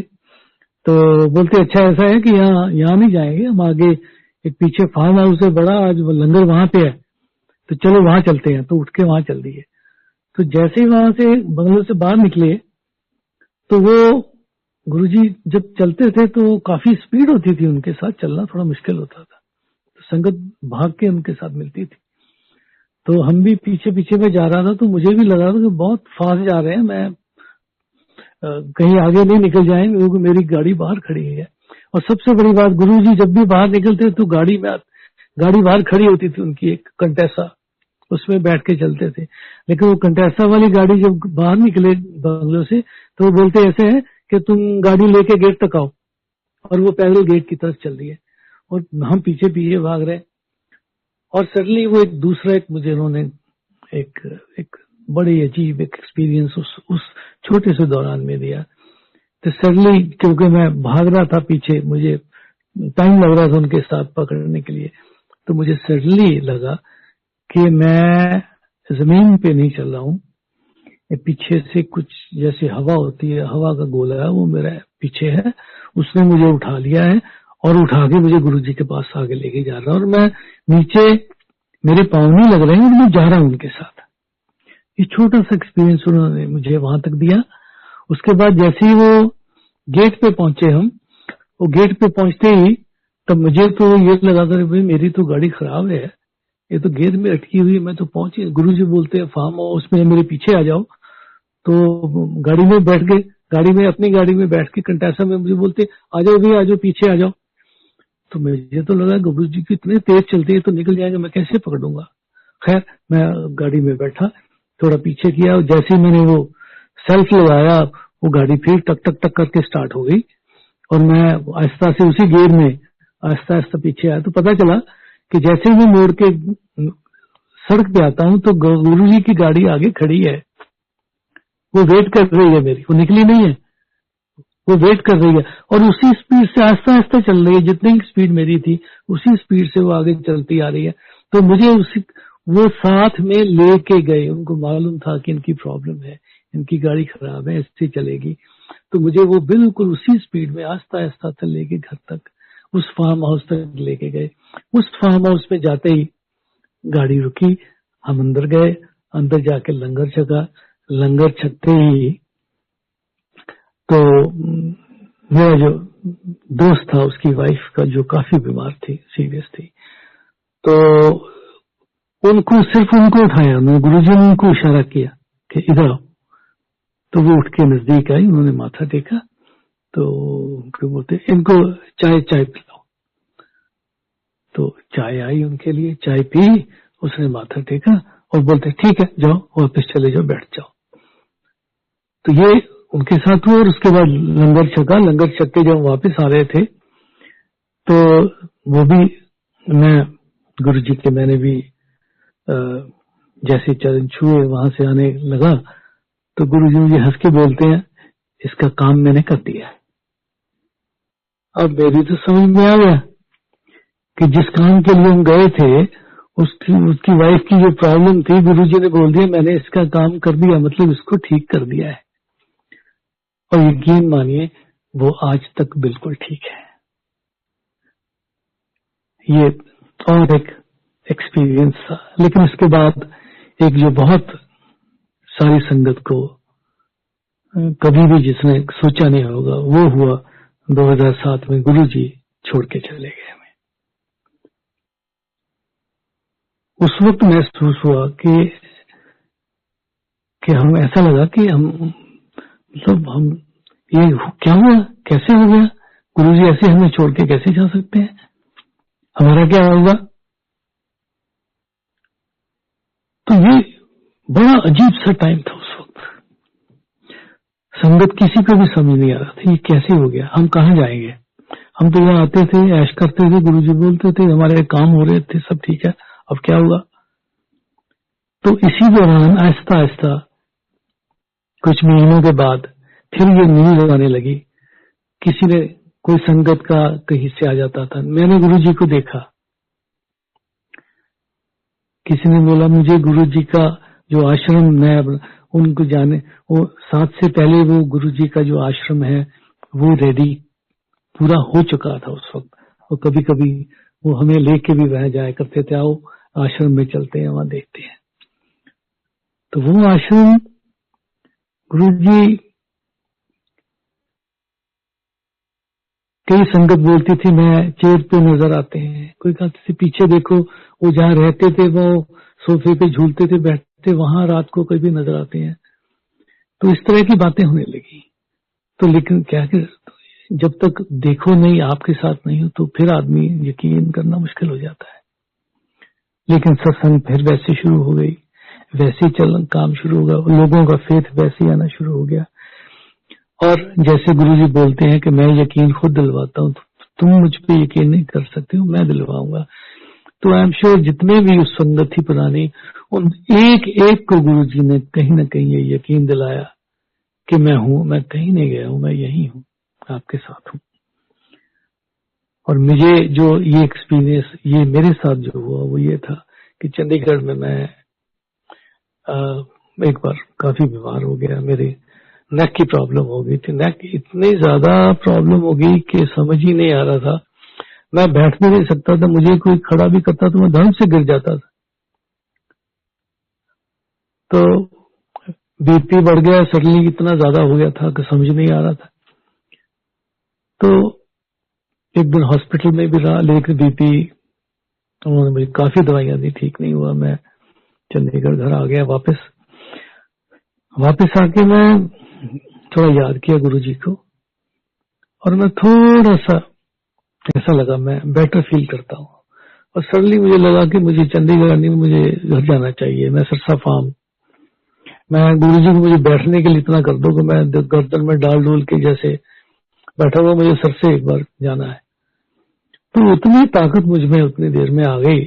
तो बोलते अच्छा ऐसा है कि यहाँ नहीं जाएंगे, हम आगे एक पीछे फार्म हाउस है बड़ा, आज लंगर वहां पे है, तो चलो वहां चलते हैं। तो उठ के वहां चल दिए। तो जैसे ही वहां से बंगलों से बाहर निकले तो वो गुरुजी जब चलते थे तो काफी स्पीड होती थी, उनके साथ चलना थोड़ा मुश्किल होता था, तो संगत भाग के उनके साथ मिलती थी। तो हम भी पीछे पीछे में जा रहा था, तो मुझे भी लगा था कि बहुत फास्ट जा रहे हैं, मैं कहीं आगे नहीं निकल जाएंगे, क्योंकि मेरी गाड़ी बाहर खड़ी है। और सबसे बड़ी बात, गुरुजी जब भी बाहर निकलते तो गाड़ी बाहर खड़ी होती थी उनकी, एक कंटेसा, उसमें बैठ के चलते थे। लेकिन वो कंटेसा वाली गाड़ी जब बाहर निकले बंगलों से, तो वो बोलते ऐसे है कि तुम गाड़ी लेके गेट तक आओ, और वो पैदल गेट की तरफ चल रही है और हम पीछे पीछे भाग रहे हैं। और सडनली वो एक दूसरा मुझे उन्होंने एक बड़ी अजीब एक एक्सपीरियंस उस छोटे से दौरान में दिया। तो सडनली, क्योंकि मैं भाग रहा था पीछे, मुझे टाइम लग रहा था उनके साथ पकड़ने के लिए, तो मुझे सडनली लगा कि मैं जमीन पे नहीं चल रहा हूँ, पीछे से कुछ जैसे हवा होती है, हवा का गोला है, वो मेरा पीछे है, उसने मुझे उठा लिया है और उठा के मुझे गुरुजी के पास आगे लेके जा रहा है, और मैं नीचे, मेरे पाँव नहीं लग रहे हैं और मैं जा रहा हूँ उनके साथ। ये छोटा सा एक्सपीरियंस उन्होंने मुझे वहां तक दिया। उसके बाद जैसे ही वो गेट पे पहुंचे, हम वो गेट पे पहुंचते ही तब मुझे तो ये लगा था भाई मेरी तो गाड़ी खराब है, ये तो गेट में अटकी हुई है, मैं तो पहुंची। गुरुजी बोलते हैं फार्म हाउस में मेरे पीछे आ जाओ, तो गाड़ी में बैठ गए, गाड़ी में, अपनी गाड़ी में बैठ के कंटैसा में मुझे बोलते आ जाओ भैया, आ जाओ, पीछे आ जाओ। तो मुझे तो लगा गुरुजी की इतने तेज चलती है तो निकल जाएंगे, मैं कैसे पकड़ूंगा। खैर मैं गाड़ी में बैठा, थोड़ा पीछे किया, और जैसे ही मैंने वो सेल्फ लगाया, वो गाड़ी फिर टक टक टक करके स्टार्ट हो गई, और मैं आहिस्ता से उसी गियर में आहिस्ता आहिस्ता पीछे आया। तो पता चला कि जैसे ही मैं मोड़ के सड़क पे आता हूँ तो गुरुजी की गाड़ी आगे खड़ी है, वो वेट कर रही है मेरी, वो निकली नहीं है, वो वेट कर रही है, और उसी स्पीड से आहिस्ता आहिस्ता चल रही है, जितनी स्पीड मेरी थी उसी स्पीड से वो आगे चलती आ रही है। तो मुझे उसी, वो साथ में लेके गए, उनको मालूम था कि इनकी प्रॉब्लम है, इनकी गाड़ी खराब है, इससे चलेगी। तो मुझे वो बिल्कुल उसी स्पीड में आहिस्ता आहिस्ता से लेके घर तक, उस फार्म हाउस तक लेके गए। उस फार्म हाउस में जाते ही गाड़ी रुकी, हम अंदर गए, अंदर जाके लंगर छका। लंगर छकते ही तो मेरा जो दोस्त था, उसकी वाइफ का जो काफी बीमार थी, सीरियस थी, तो उनको, सिर्फ उनको उठाया, मैं गुरुजी ने उनको इशारा किया कि इधर आओ। तो वो उठ के नजदीक आई, उन्होंने माथा टेका, तो क्या बोलते इनको चाय पिलाओ। तो चाय आई उनके लिए, चाय पी, उसने माथा टेका और बोलते ठीक है जाओ वापस चले जाओ, बैठ जाओ। तो ये उनके साथ हुआ, और उसके बाद लंगर छका। लंगर छक के जब वापस आ रहे थे तो वो भी, मैं गुरुजी के, मैंने भी जैसे चरण छुए वहां से आने लगा, तो गुरुजी मुझे हंस के बोलते हैं इसका काम मैंने कर दिया है। अब मेरी तो समझ में आ गया कि जिस काम के लिए हम गए थे, उसकी वाइफ की जो प्रॉब्लम थी, गुरुजी ने बोल दिया मैंने इसका काम कर दिया, मतलब इसको ठीक कर दिया है। और यकीन मानिए वो आज तक बिल्कुल ठीक है। ये और एक एक्सपीरियंस था। लेकिन इसके बाद एक जो बहुत सारी संगत को कभी भी जिसने सोचा नहीं होगा, वो हुआ 2007 में, गुरुजी छोड़ के चले गए हमें। उस वक्त महसूस हुआ कि हम, ऐसा लगा कि हम, मतलब हम, ये क्या हुआ, कैसे हो गया, गुरुजी ऐसे हमें छोड़ के कैसे जा सकते हैं, हमारा क्या होगा। तो ये बड़ा अजीब सा टाइम था उस वक्त। संगत किसी को भी समझ नहीं आ रहा था ये कैसे हो गया, हम कहाँ जाएंगे। हम तो यहाँ आते थे, ऐश करते थे, गुरुजी बोलते थे, हमारे काम हो रहे थे, सब ठीक है, अब क्या होगा। तो इसी दौरान आहिस्ता आहिस्ता कुछ महीनों के बाद फिर ये न्यूज आने लगी, किसी ने, कोई संगत का कहीं से आ जाता था, मैंने गुरुजी को देखा, किसी ने बोला मुझे गुरुजी का जो आश्रम, मैं उनको जाने, वो 7 से पहले वो गुरुजी का जो आश्रम है वो रेडी पूरा हो चुका था उस वक्त। और कभी कभी वो हमें लेके भी वह जाया करते थे, आओ आश्रम में चलते हैं, वहां देखते हैं। तो वो आश्रम, गुरुजी, कई संगत बोलती थी मैं चेयर पे नजर आते हैं, कोई कहते थे पीछे देखो, वो जहाँ रहते थे वो सोफे पे झूलते थे, बैठते, वहां रात को कभी नजर आते हैं। तो इस तरह की बातें होने लगी। तो लेकिन क्या कि जब तक देखो नहीं, आपके साथ नहीं हो, तो फिर आदमी यकीन करना मुश्किल हो जाता है। लेकिन सत्संग फिर वैसे शुरू हो गई, वैसे चलन काम शुरू हो गया, लोगों का फेथ वैसे आना शुरू हो गया। और जैसे गुरुजी बोलते हैं कि मैं यकीन खुद दिलवाता हूँ, तुम मुझ पे यकीन नहीं कर सकते हो, मैं दिलवाऊंगा। तो आई एम श्योर जितने भी उस संगत थी पुरानी, उन एक एक को गुरुजी ने कहीं ना कहीं ये यकीन दिलाया कि मैं हूं, मैं कहीं नहीं गया हूं, मैं यही हूं, आपके साथ हूं। और मुझे जो ये एक्सपीरियंस, ये मेरे साथ जो हुआ वो ये था कि चंडीगढ़ में मैं एक बार काफी बीमार हो गया। मेरे नेक की प्रॉब्लम हो गई थी। नेक इतनी ज्यादा प्रॉब्लम हो गई कि समझ ही नहीं आ रहा था। मैं बैठ भी नहीं सकता था, मुझे कोई खड़ा भी करता तो मैं धम से गिर जाता था। तो बीपी बढ़ गया, सडनली इतना ज्यादा हो गया था कि समझ नहीं आ रहा था। तो एक दिन हॉस्पिटल में भी रहा, लेकिन बीपी उन्होंने मुझे काफी दवाइयां दी, ठीक नहीं हुआ। मैं चंडीगढ़ घर आ गया वापस आके मैं थोड़ा याद किया गुरुजी को, और मैं थोड़ा सा ऐसा लगा मैं बेटर फील करता हूँ। और सडनली मुझे लगा कि मुझे चंडीगढ़ नहीं, मुझे घर जाना चाहिए। मैं सरसा फार्म, मैं गुरुजी को मुझे बैठने के लिए इतना कर दो कि मैं गर्दन में डाल डूल के जैसे बैठा हुआ, मुझे सर से एक बार जाना है। तो उतनी ताकत मुझ में उतनी देर में आ गई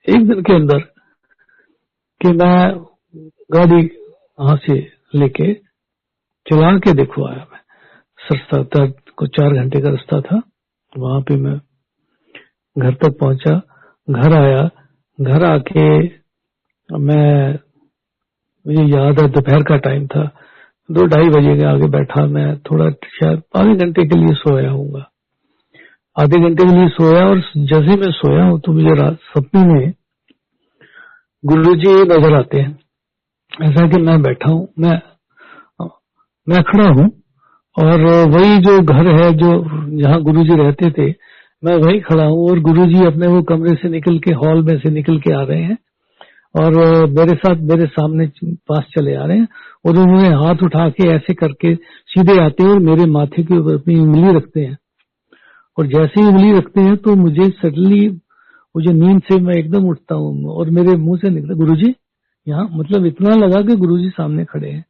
एक दिन के अंदर कि मैं गाड़ी वहां से लेके चला के देखो आया। मैं सरसा तक को 4 घंटे का रास्ता था। वहां पे मैं घर तक पहुंचा, घर आया, घर आके मुझे याद है दोपहर का टाइम था, 2-2:30 बजे के आगे बैठा। मैं थोड़ा शायद आधे घंटे के लिए सोया हूँगा, आधे घंटे के लिए सोया। और जैसे मैं सोया हूँ तो मुझे रात सपने में गुरुजी नजर आते हैं। ऐसा कि मैं बैठा हूँ, मैं खड़ा हूँ, और वही जो घर है जो जहाँ गुरुजी रहते थे, मैं वही खड़ा हूँ। और गुरुजी अपने वो कमरे से निकल के, हॉल में से निकल के आ रहे हैं और मेरे सामने पास चले आ रहे हैं। और उन्होंने हाथ उठा के ऐसे करके सीधे आते हैं और मेरे माथे के ऊपर अपनी उंगली रखते हैं। और जैसे ही उंगली रखते हैं तो मुझे सडनली, मुझे नींद से मैं एकदम उठता हूँ और मेरे मुंह से निकला गुरुजी यहाँ। मतलब इतना लगा कि गुरुजी सामने खड़े हैं।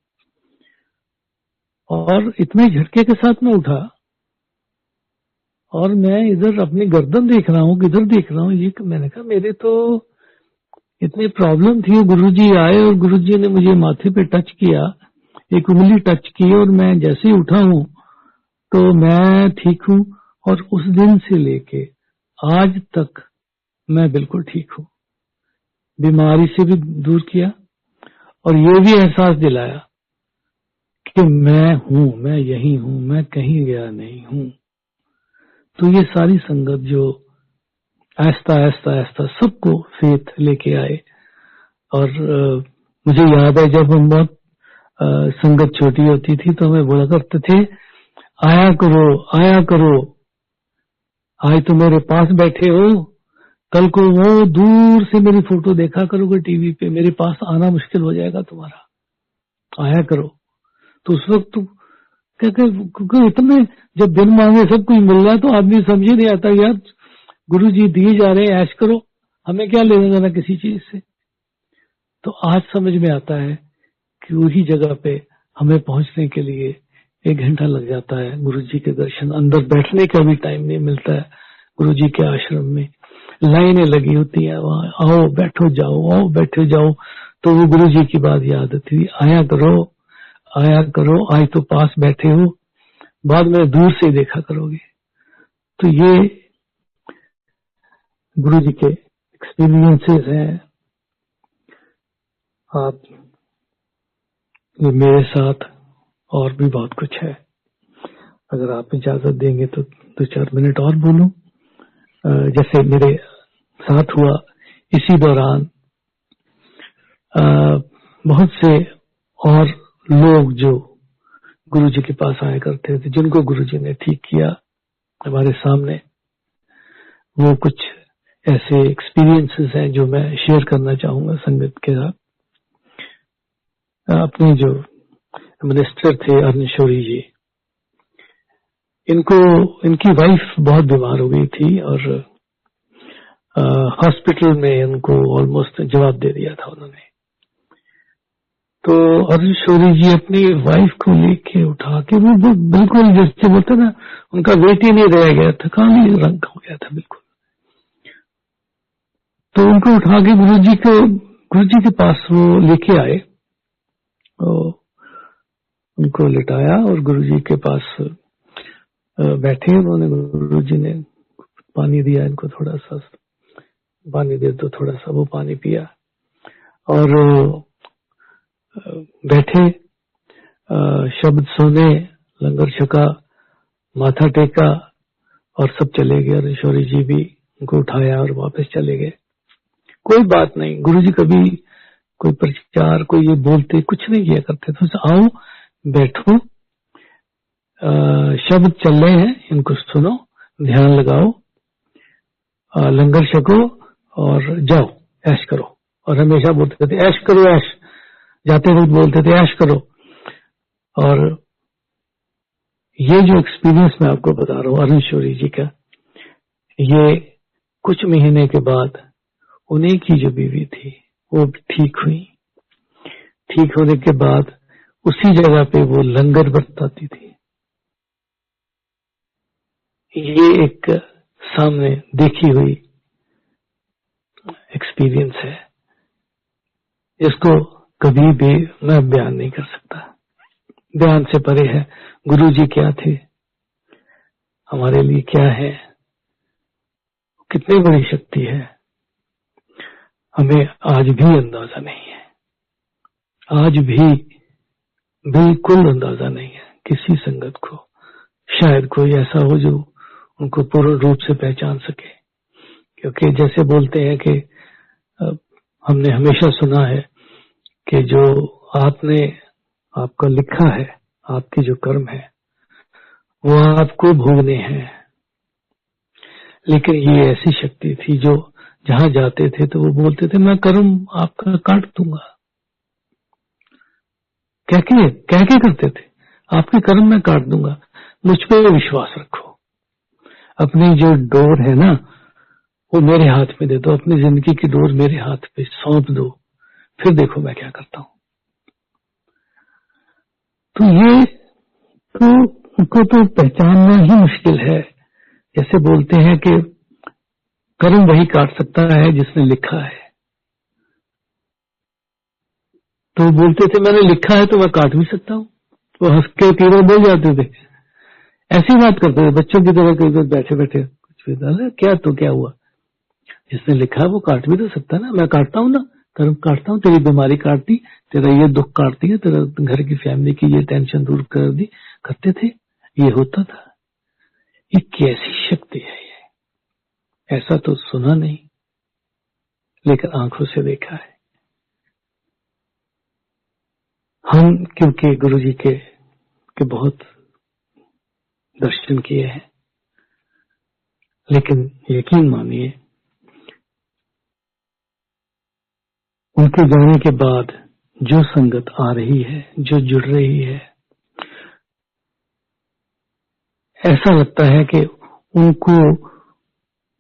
और इतने झटके के साथ मैं उठा और मैं इधर अपनी गर्दन देख रहा हूँ, किधर देख रहा हूँ, ये मैंने कहा मेरे तो इतनी प्रॉब्लम थी। गुरुजी आए और गुरुजी ने मुझे माथे पे टच किया, एक उंगली टच की, और मैं जैसे ही उठा हूँ तो मैं ठीक हूँ। और उस दिन से लेके आज तक मैं बिल्कुल ठीक हूँ। बीमारी से भी दूर किया और ये भी एहसास दिलाया कि मैं हूँ, मैं यही हूँ, मैं कहीं गया नहीं हूँ। तो ये सारी संगत जो आहिस्ता आहिस्ता आहिस्ता सबको फेथ लेके आए। और मुझे याद है जब हम बहुत संगत छोटी होती थी तो हमें बोला करते थे, आया करो, आया करो, आज तो मेरे पास बैठे हो, कल को वो दूर से मेरी फोटो देखा करोगे टीवी पे, मेरे पास आना मुश्किल हो जाएगा तुम्हारा, आया करो। तो उस वक्त तो क्योंकि इतने जब बिन मांगे सब कुछ मिल रहा है तो आदमी समझ ही नहीं आता, यार गुरु जी दिए जा रहे हैं, ऐश करो, हमें क्या लेना देना किसी चीज से। तो आज समझ में आता है कि वही जगह पे हमें पहुंचने के लिए 1 घंटा लग जाता है। गुरु जी के दर्शन, अंदर बैठने का भी टाइम नहीं मिलता है। गुरु जी के आश्रम में लाइनें लगी होती है, वहां आओ बैठो जाओ, आओ बैठो जाओ। तो वो गुरु जी की बात याद आती, आया करो, आया करो, आज तो पास बैठे हो, बाद में दूर से देखा करोगे। तो ये गुरु जी के एक्सपीरियंसेस हैं। आप ये मेरे साथ और भी बहुत कुछ है, अगर आप इजाजत देंगे तो 2-4 मिनट और बोलूं। जैसे मेरे साथ हुआ इसी दौरान बहुत से और लोग जो गुरु जी के पास आया करते थे, जिनको गुरु जी ने ठीक किया हमारे सामने, वो कुछ ऐसे एक्सपीरियंसेस हैं जो मैं शेयर करना चाहूंगा संगत के साथ। अपने जो मिनिस्टर थे अरुणेश्वरी जी, इनकी वाइफ बहुत बीमार हो गई थी और हॉस्पिटल में उनको ऑलमोस्ट जवाब दे दिया था उन्होंने। तो अरुणेश्वरी जी अपनी वाइफ को लेके उठा के, वो बिल्कुल जैसे बोलते ना, उनका वेट ही नहीं रह गया था, काली रंग हो गया था बिल्कुल। तो उनको उठा के गुरु जी के पास वो लेके आए, तो उनको लिटाया और गुरु जी के पास बैठे। उन्होंने, गुरु जी ने पानी दिया इनको, थोड़ा सा पानी दे दो, थोड़ा सा वो पानी पिया। और बैठे, शब्द सुने, लंगर छका, माथा टेका और सब चले गए। और ईश्वरी जी भी उनको उठाया और वापस चले गए। कोई बात नहीं, गुरुजी कभी कोई प्रचार, कोई ये बोलते कुछ नहीं किया करते थे। तो आओ बैठो, शब्द चल रहे हैं, इनको सुनो, ध्यान लगाओ, लंगर छको और जाओ, ऐश करो। और हमेशा बोलते थे ऐश करो, ऐश। जाते वक्त बोलते थे ऐश करो। और ये जो एक्सपीरियंस मैं आपको बता रहा हूँ अरुण शौरी जी का, ये कुछ महीने के बाद उन्हीं की जो बीवी थी वो ठीक हुई। ठीक होने के बाद उसी जगह पे वो लंगर बरताती थी। ये एक सामने देखी हुई एक्सपीरियंस है, इसको कभी भी मैं बयान नहीं कर सकता, बयान से परे है। गुरुजी क्या थे, हमारे लिए क्या है, कितनी बड़ी शक्ति है, हमें आज भी अंदाजा नहीं है। आज भी बिल्कुल अंदाजा नहीं है किसी संगत को। शायद कोई ऐसा हो जो उनको पूर्ण रूप से पहचान सके, क्योंकि जैसे बोलते हैं कि हमने हमेशा सुना है कि जो आपने आपका लिखा है, आपकी जो कर्म है वो आपको भोगने हैं। लेकिन ये ऐसी शक्ति थी जो जहां जाते थे तो वो बोलते थे मैं कर्म आपका काट दूंगा। कह के करते थे, आपके कर्म मैं काट दूंगा, मुझ पर विश्वास रखो। अपनी जो डोर है ना वो मेरे हाथ में दे दो, अपनी जिंदगी की डोर मेरे हाथ पे सौंप दो, फिर देखो मैं क्या करता हूं। तो ये तो उनको तो पहचानना ही मुश्किल है। जैसे बोलते हैं कि कर्म वही काट सकता है जिसने लिखा है। तो बोलते थे मैंने लिखा है तो मैं काट भी सकता हूँ। तो हंस के तीनों बोल जाते थे, ऐसी बात करते थे बच्चों की तरह। कई बैठे बैठे कुछ भी क्या तो क्या हुआ, जिसने लिखा है वो काट भी तो सकता ना। मैं काटता हूँ ना, कर्म काटता हूँ, तेरी बीमारी काट दी, तेरा ये दुख काट दिया, तेरा घर की फैमिली की ये टेंशन दूर कर दी। करते थे, ये होता था। ये कैसी शक्ति है ये, ऐसा तो सुना नहीं लेकिन आंखों से देखा है। हम क्योंकि गुरुजी के बहुत दर्शन किए हैं, लेकिन यकीन मानिए उनके जाने के बाद जो संगत आ रही है, जो जुड़ रही है, ऐसा लगता है कि उनको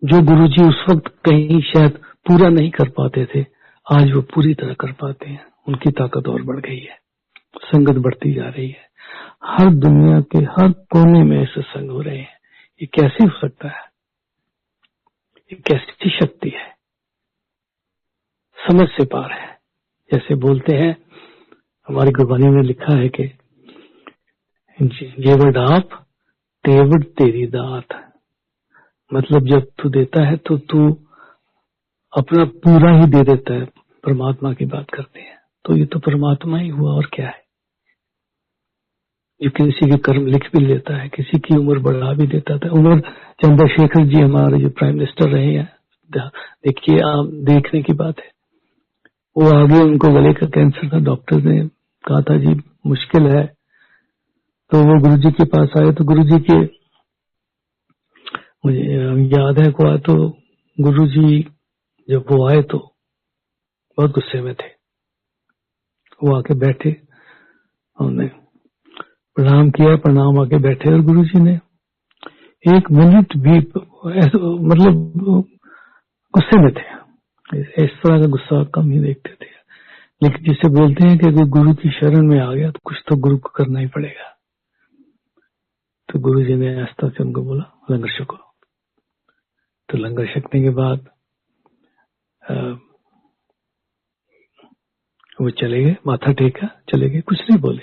जो गुरुजी उस वक्त कहीं शायद पूरा नहीं कर पाते थे, आज वो पूरी तरह कर पाते हैं। उनकी ताकत और बढ़ गई है, संगत बढ़ती जा रही है। हर दुनिया के हर कोने में ऐसे संग हो रहे हैं। ये कैसे हो सकता है, ये कैसी शक्ति है, समझ से पार है। जैसे बोलते हैं, हमारी गुरबानी में लिखा है कि जेवड़ आप तेवड़ तेरी दात। मतलब जब तू देता है तो तू अपना पूरा ही दे देता है। परमात्मा की बात करते हैं तो ये तो परमात्मा ही हुआ, और क्या है। जो किसी के कर्म लिख भी लेता है, किसी की उम्र बढ़ा भी देता था। उमर चंद्रशेखर जी हमारे जो प्राइम मिनिस्टर रहे हैं, देखिए आप देखने की बात है, वो आगे उनको गले का कैंसर था, डॉक्टर ने कहा था जी मुश्किल है। तो वो गुरुजी के पास आए, तो गुरुजी के मुझे याद है को आए, तो गुरुजी जब वो आए तो बहुत गुस्से में थे। वो आके बैठे, उन्होंने प्रणाम किया, प्रणाम आके बैठे, और गुरुजी ने एक मिनट भी मतलब गुस्से में थे। इस तरह का गुस्सा कम ही देखते थे। लेकिन जिसे बोलते हैं कि अगर गुरु की शरण में आ गया तो कुछ तो गुरु को करना ही पड़ेगा। तो गुरु जी ने आस्था से उनको बोला लंगर छको। तो लंगर छकने के बाद वो चले गए, माथा टेका, चले गए, कुछ नहीं बोले।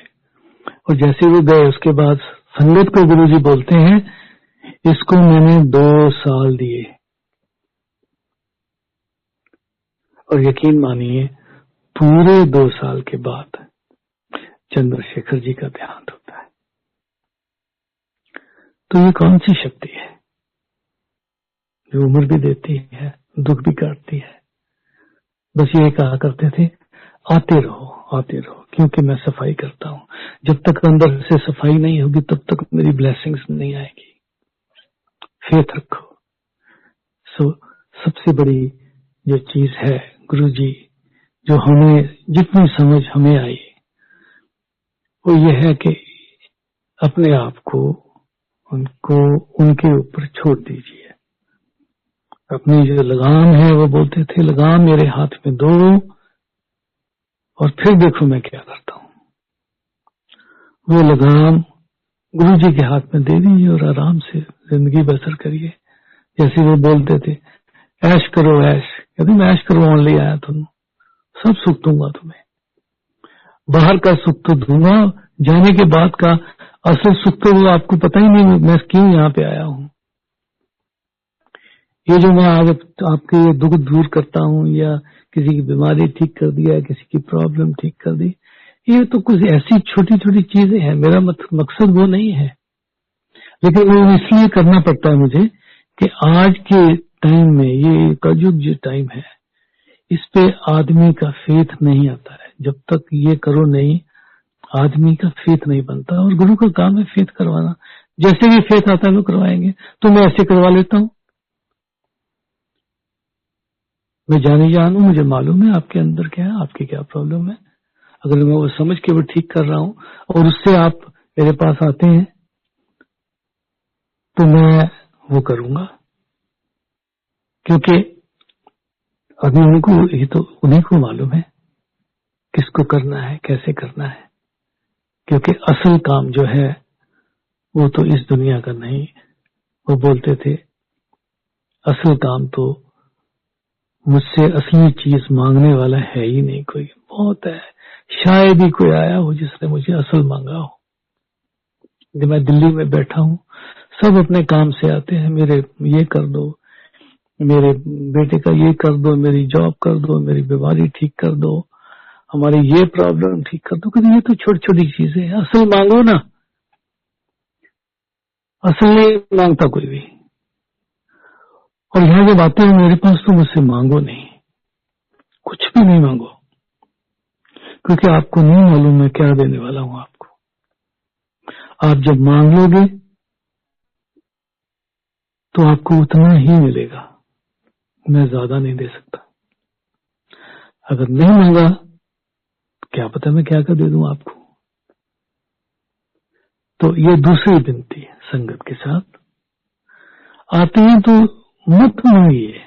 और जैसे वो गए उसके बाद संगत को गुरु जी बोलते हैं, इसको मैंने 2 साल दिए। और यकीन मानिए पूरे 2 साल के बाद चंद्रशेखर जी का देहांत होता है। तो ये कौन सी शक्ति है जो उम्र भी देती है, दुख भी काटती है। बस ये कहा करते थे, आते रहो आते रहो, क्योंकि मैं सफाई करता हूं। जब तक अंदर से सफाई नहीं होगी तब तक मेरी ब्लेसिंग्स नहीं आएगी। फेथ रखो। सो सबसे बड़ी जो चीज है गुरु जी, जो हमें जितनी समझ हमें आई, वो ये है कि अपने आप को उनको उनके ऊपर छोड़ दीजिए। अपनी जो लगाम है, वो बोलते थे लगाम मेरे हाथ में दो और फिर देखो मैं क्या करता हूं। वो लगाम गुरु जी के हाथ में दे दीजिए और आराम से जिंदगी बसर करिए। जैसे वो बोलते थे, ऐश करो ऐश। यदि मैं ऐश करवाने ले आया तुम, सब सुख दूंगा तुम्हें। बाहर का सुख तो दूंगा, जाने के बाद का असल सुख तो वो आपको पता ही नहीं मैं क्यों यहाँ पे आया हूँ। ये जो मैं आज आपके ये दुख दूर करता हूँ, या किसी की बीमारी ठीक कर दिया, किसी की प्रॉब्लम ठीक कर दी, ये तो कुछ ऐसी छोटी छोटी चीजें हैं। मेरा मकसद वो नहीं है, लेकिन वो इसलिए करना पड़ता है मुझे कि आज के टाइम में, ये कलयुग जो टाइम है, इस पे आदमी का फेथ नहीं आता है। जब तक ये करो नहीं, आदमी का फेथ नहीं बनता। और गुरु का काम है फेथ करवाना। जैसे भी फेथ आता है वो करवाएंगे। तो मैं ऐसे करवा लेता हूँ। मैं जानी जानू, मुझे मालूम है आपके अंदर क्या है, आपकी क्या प्रॉब्लम है। अगर मैं वो समझ के वो ठीक कर रहा हूं और उससे आप मेरे पास आते हैं, तो मैं वो करूंगा। क्योंकि अभी उनको, ये तो उन्हीं को मालूम है किसको करना है, कैसे करना है। क्योंकि असल काम जो है वो तो इस दुनिया का नहीं। वो बोलते थे, असल काम तो मुझसे असली चीज मांगने वाला है ही नहीं कोई। बहुत है, शायद ही कोई आया हो जिसने मुझे असल मांगा हो। जब मैं दिल्ली में बैठा हूँ, सब अपने काम से आते हैं, मेरे ये कर दो, मेरे बेटे का ये कर दो, मेरी जॉब कर दो, मेरी बीमारी ठीक कर दो, हमारी ये प्रॉब्लम ठीक कर दो। क्योंकि ये तो छोटी छोटी चीजें हैं। असल मांगो ना। असल नहीं मांगता कोई भी। और यहाँ जब आते हो मेरे पास, तो मुझसे मांगो नहीं, कुछ भी नहीं मांगो। क्योंकि आपको नहीं मालूम मैं क्या देने वाला हूं आपको। आप जब मांग लोगे तो आपको उतना ही मिलेगा। मैं ज्यादा नहीं दे सकता। अगर नहीं मांगा, क्या पता मैं क्या कर दे दूं आपको। तो ये दूसरी विनती है संगत के साथ। आते हैं तो मत मांगिए।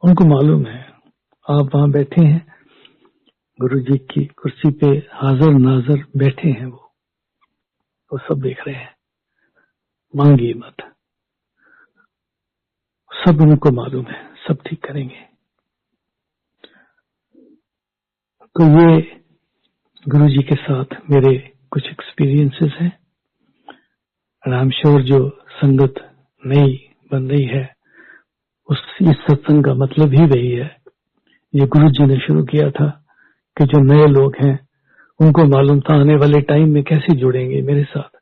उनको मालूम है आप वहां बैठे हैं, गुरु जी की कुर्सी पे हाजिर नाजर बैठे हैं। वो सब देख रहे हैं। मांगिए मत। सब उनको मालूम है, सब ठीक करेंगे। तो ये गुरु जी के साथ मेरे कुछ एक्सपीरियंसेस हैं। आई एम श्योर जो संगत नई बन रही है, इस सत्संग का मतलब ही वही है। ये गुरु जी ने शुरू किया था कि जो नए लोग हैं उनको मालूम था आने वाले टाइम में कैसे जुड़ेंगे मेरे साथ।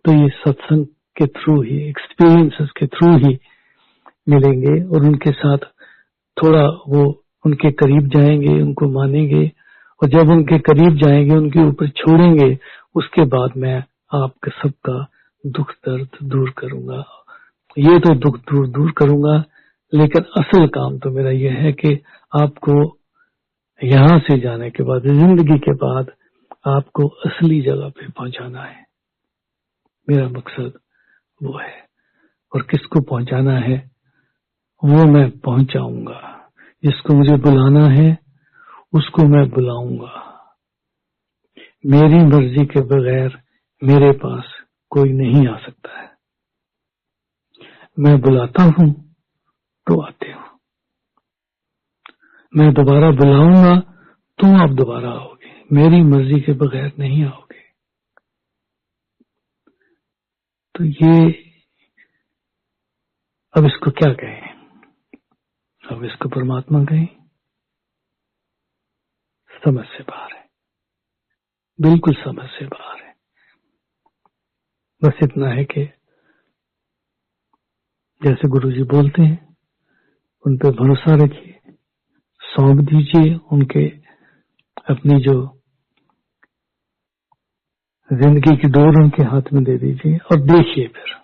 तो ये सत्संग के थ्रू ही, एक्सपीरियंसेस के थ्रू ही मिलेंगे और उनके साथ थोड़ा वो उनके करीब जाएंगे, उनको मानेंगे। और जब उनके करीब जाएंगे, उनके ऊपर छोड़ेंगे, उसके बाद मैं आपके सबका दुख दर्द दूर करूंगा। ये तो दुख दूर करूंगा, लेकिन असल काम तो मेरा यह है कि आपको यहां से जाने के बाद, जिंदगी के बाद, आपको असली जगह पे पहुंचाना है। मेरा मकसद वो है। और किसको पहुंचाना है वो मैं पहुंचाऊंगा। जिसको मुझे बुलाना है उसको मैं बुलाऊंगा। मेरी मर्जी के बगैर मेरे पास कोई नहीं आ सकता है। मैं बुलाता हूं तो आते हो। मैं दोबारा बुलाऊंगा तो आप दोबारा आओगे। मेरी मर्जी के बगैर नहीं आओगे। तो ये, अब इसको क्या कहें? अब इसको परमात्मा कहें, समझ से बाहर है, बिल्कुल समझ से बाहर है। बस इतना है कि जैसे गुरुजी बोलते हैं उन पर भरोसा रखिए, सौंप दीजिए उनके, अपनी जो जिंदगी की डोर उनके हाथ में दे दीजिए और देखिए फिर,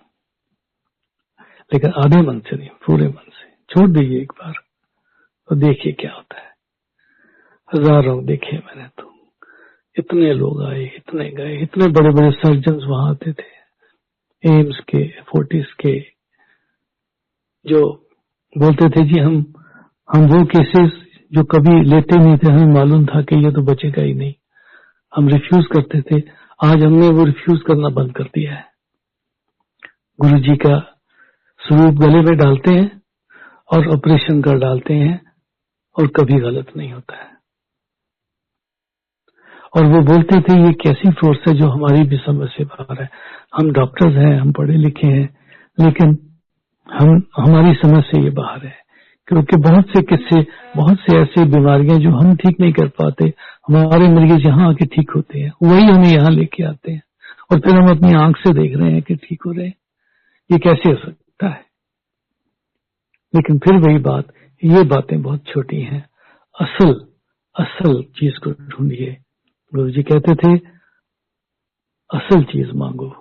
लेकिन आधे मन से नहीं, पूरे मन से छोड़ दीजिए एक बार और देखिए क्या होता है। हजारों देखे मैंने तो, इतने लोग आए, इतने गए, इतने बड़े बड़े सर्जन वहां आते थे, एम्स के, फोर्टिस के, जो बोलते थे जी हम वो केसेस जो कभी लेते नहीं थे, हमें मालूम था कि ये तो बचेगा ही नहीं, हम रिफ्यूज करते थे। आज हमने वो रिफ्यूज करना बंद कर दिया है। गुरुजी का स्वरूप गले में डालते हैं और ऑपरेशन कर डालते हैं और कभी गलत नहीं होता है। और वो बोलते थे ये कैसी फोर्स है जो हमारी भी समझ से बाहर है। हम डॉक्टर्स हैं, हम पढ़े लिखे हैं, लेकिन हमारी समझ से ये बाहर है, क्योंकि बहुत से किस्से, बहुत से ऐसी बीमारियां जो हम ठीक नहीं कर पाते, हमारे मरीज यहाँ आके ठीक होते हैं, वही हमें यहाँ लेके आते हैं और फिर हम अपनी आंख से देख रहे हैं कि ठीक हो रहे हैं। ये कैसे हो सकता है? लेकिन फिर वही बात, ये बातें बहुत छोटी हैं, असल चीज को ढूंढिए। गुरुजी कहते थे असल चीज मांगो,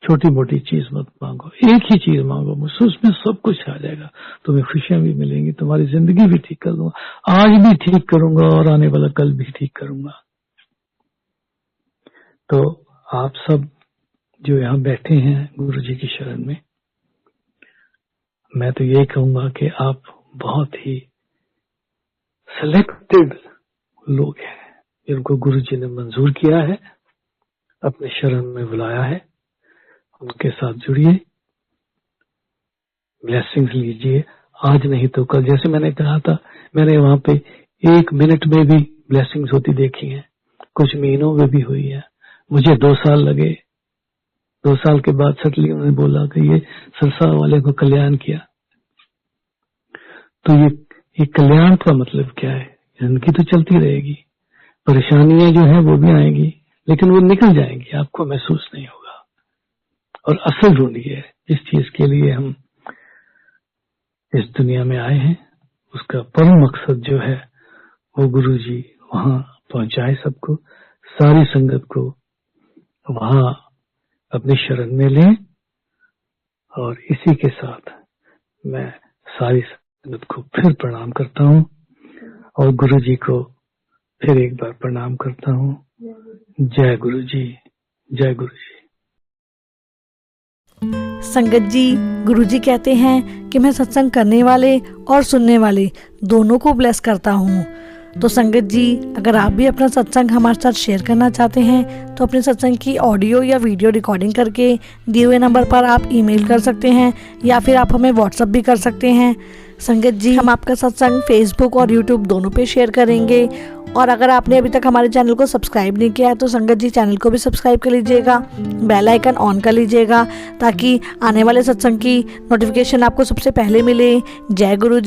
छोटी मोटी चीज मत मांगो, एक ही चीज मांगो, मुझसे उसमें सब कुछ आ जाएगा, तुम्हें खुशियां भी मिलेंगी, तुम्हारी जिंदगी भी ठीक कर दूंगा, आज भी ठीक करूंगा और आने वाला कल भी ठीक करूंगा। तो आप सब जो यहाँ बैठे हैं गुरुजी की शरण में, मैं तो यही कहूंगा कि आप बहुत ही सिलेक्टेड लोग हैं जिनको गुरुजी ने मंजूर किया है, अपने शरण में बुलाया है। उनके साथ जुड़िए, ब्लेसिंग्स लीजिए, आज नहीं तो कल। जैसे मैंने कहा था, मैंने वहां पे 1 मिनट में भी ब्लेसिंग्स होती देखी है, कुछ महीनों में भी हुई है। मुझे 2 साल लगे, 2 साल के बाद सटली उन्होंने बोला कि ये सरसा वाले को कल्याण किया। तो ये कल्याण का मतलब क्या है? जिंदगी तो चलती रहेगी, परेशानियां जो है वो भी आएंगी, लेकिन वो निकल जाएंगी, आपको महसूस नहीं होगा। और असल ढूंढिए जिस चीज के लिए हम इस दुनिया में आए हैं, उसका परम मकसद जो है वो गुरुजी वहां पहुंचाए सबको, सारी संगत को वहां अपनी शरण में लें। और इसी के साथ मैं सारी संगत को फिर प्रणाम करता हूं और गुरुजी को फिर एक बार प्रणाम करता हूं। जय गुरुजी, जय गुरुजी। संगत जी, गुरुजी कहते हैं कि मैं सत्संग करने वाले और सुनने वाले दोनों को ब्लेस करता हूँ। तो संगत जी, अगर आप भी अपना सत्संग हमारे साथ शेयर करना चाहते हैं तो अपने सत्संग की ऑडियो या वीडियो रिकॉर्डिंग करके दिए हुए नंबर पर आप ईमेल कर सकते हैं या फिर आप हमें व्हाट्सएप भी कर सकते हैं। संगत जी, हम आपका सत्संग फेसबुक और यूट्यूब दोनों पे शेयर करेंगे। और अगर आपने अभी तक हमारे चैनल को सब्सक्राइब नहीं किया है तो संगत जी चैनल को भी सब्सक्राइब कर लीजिएगा, बेल आइकन ऑन कर लीजिएगा ताकि आने वाले सत्संग की नोटिफिकेशन आपको सबसे पहले मिले। जय गुरु जी।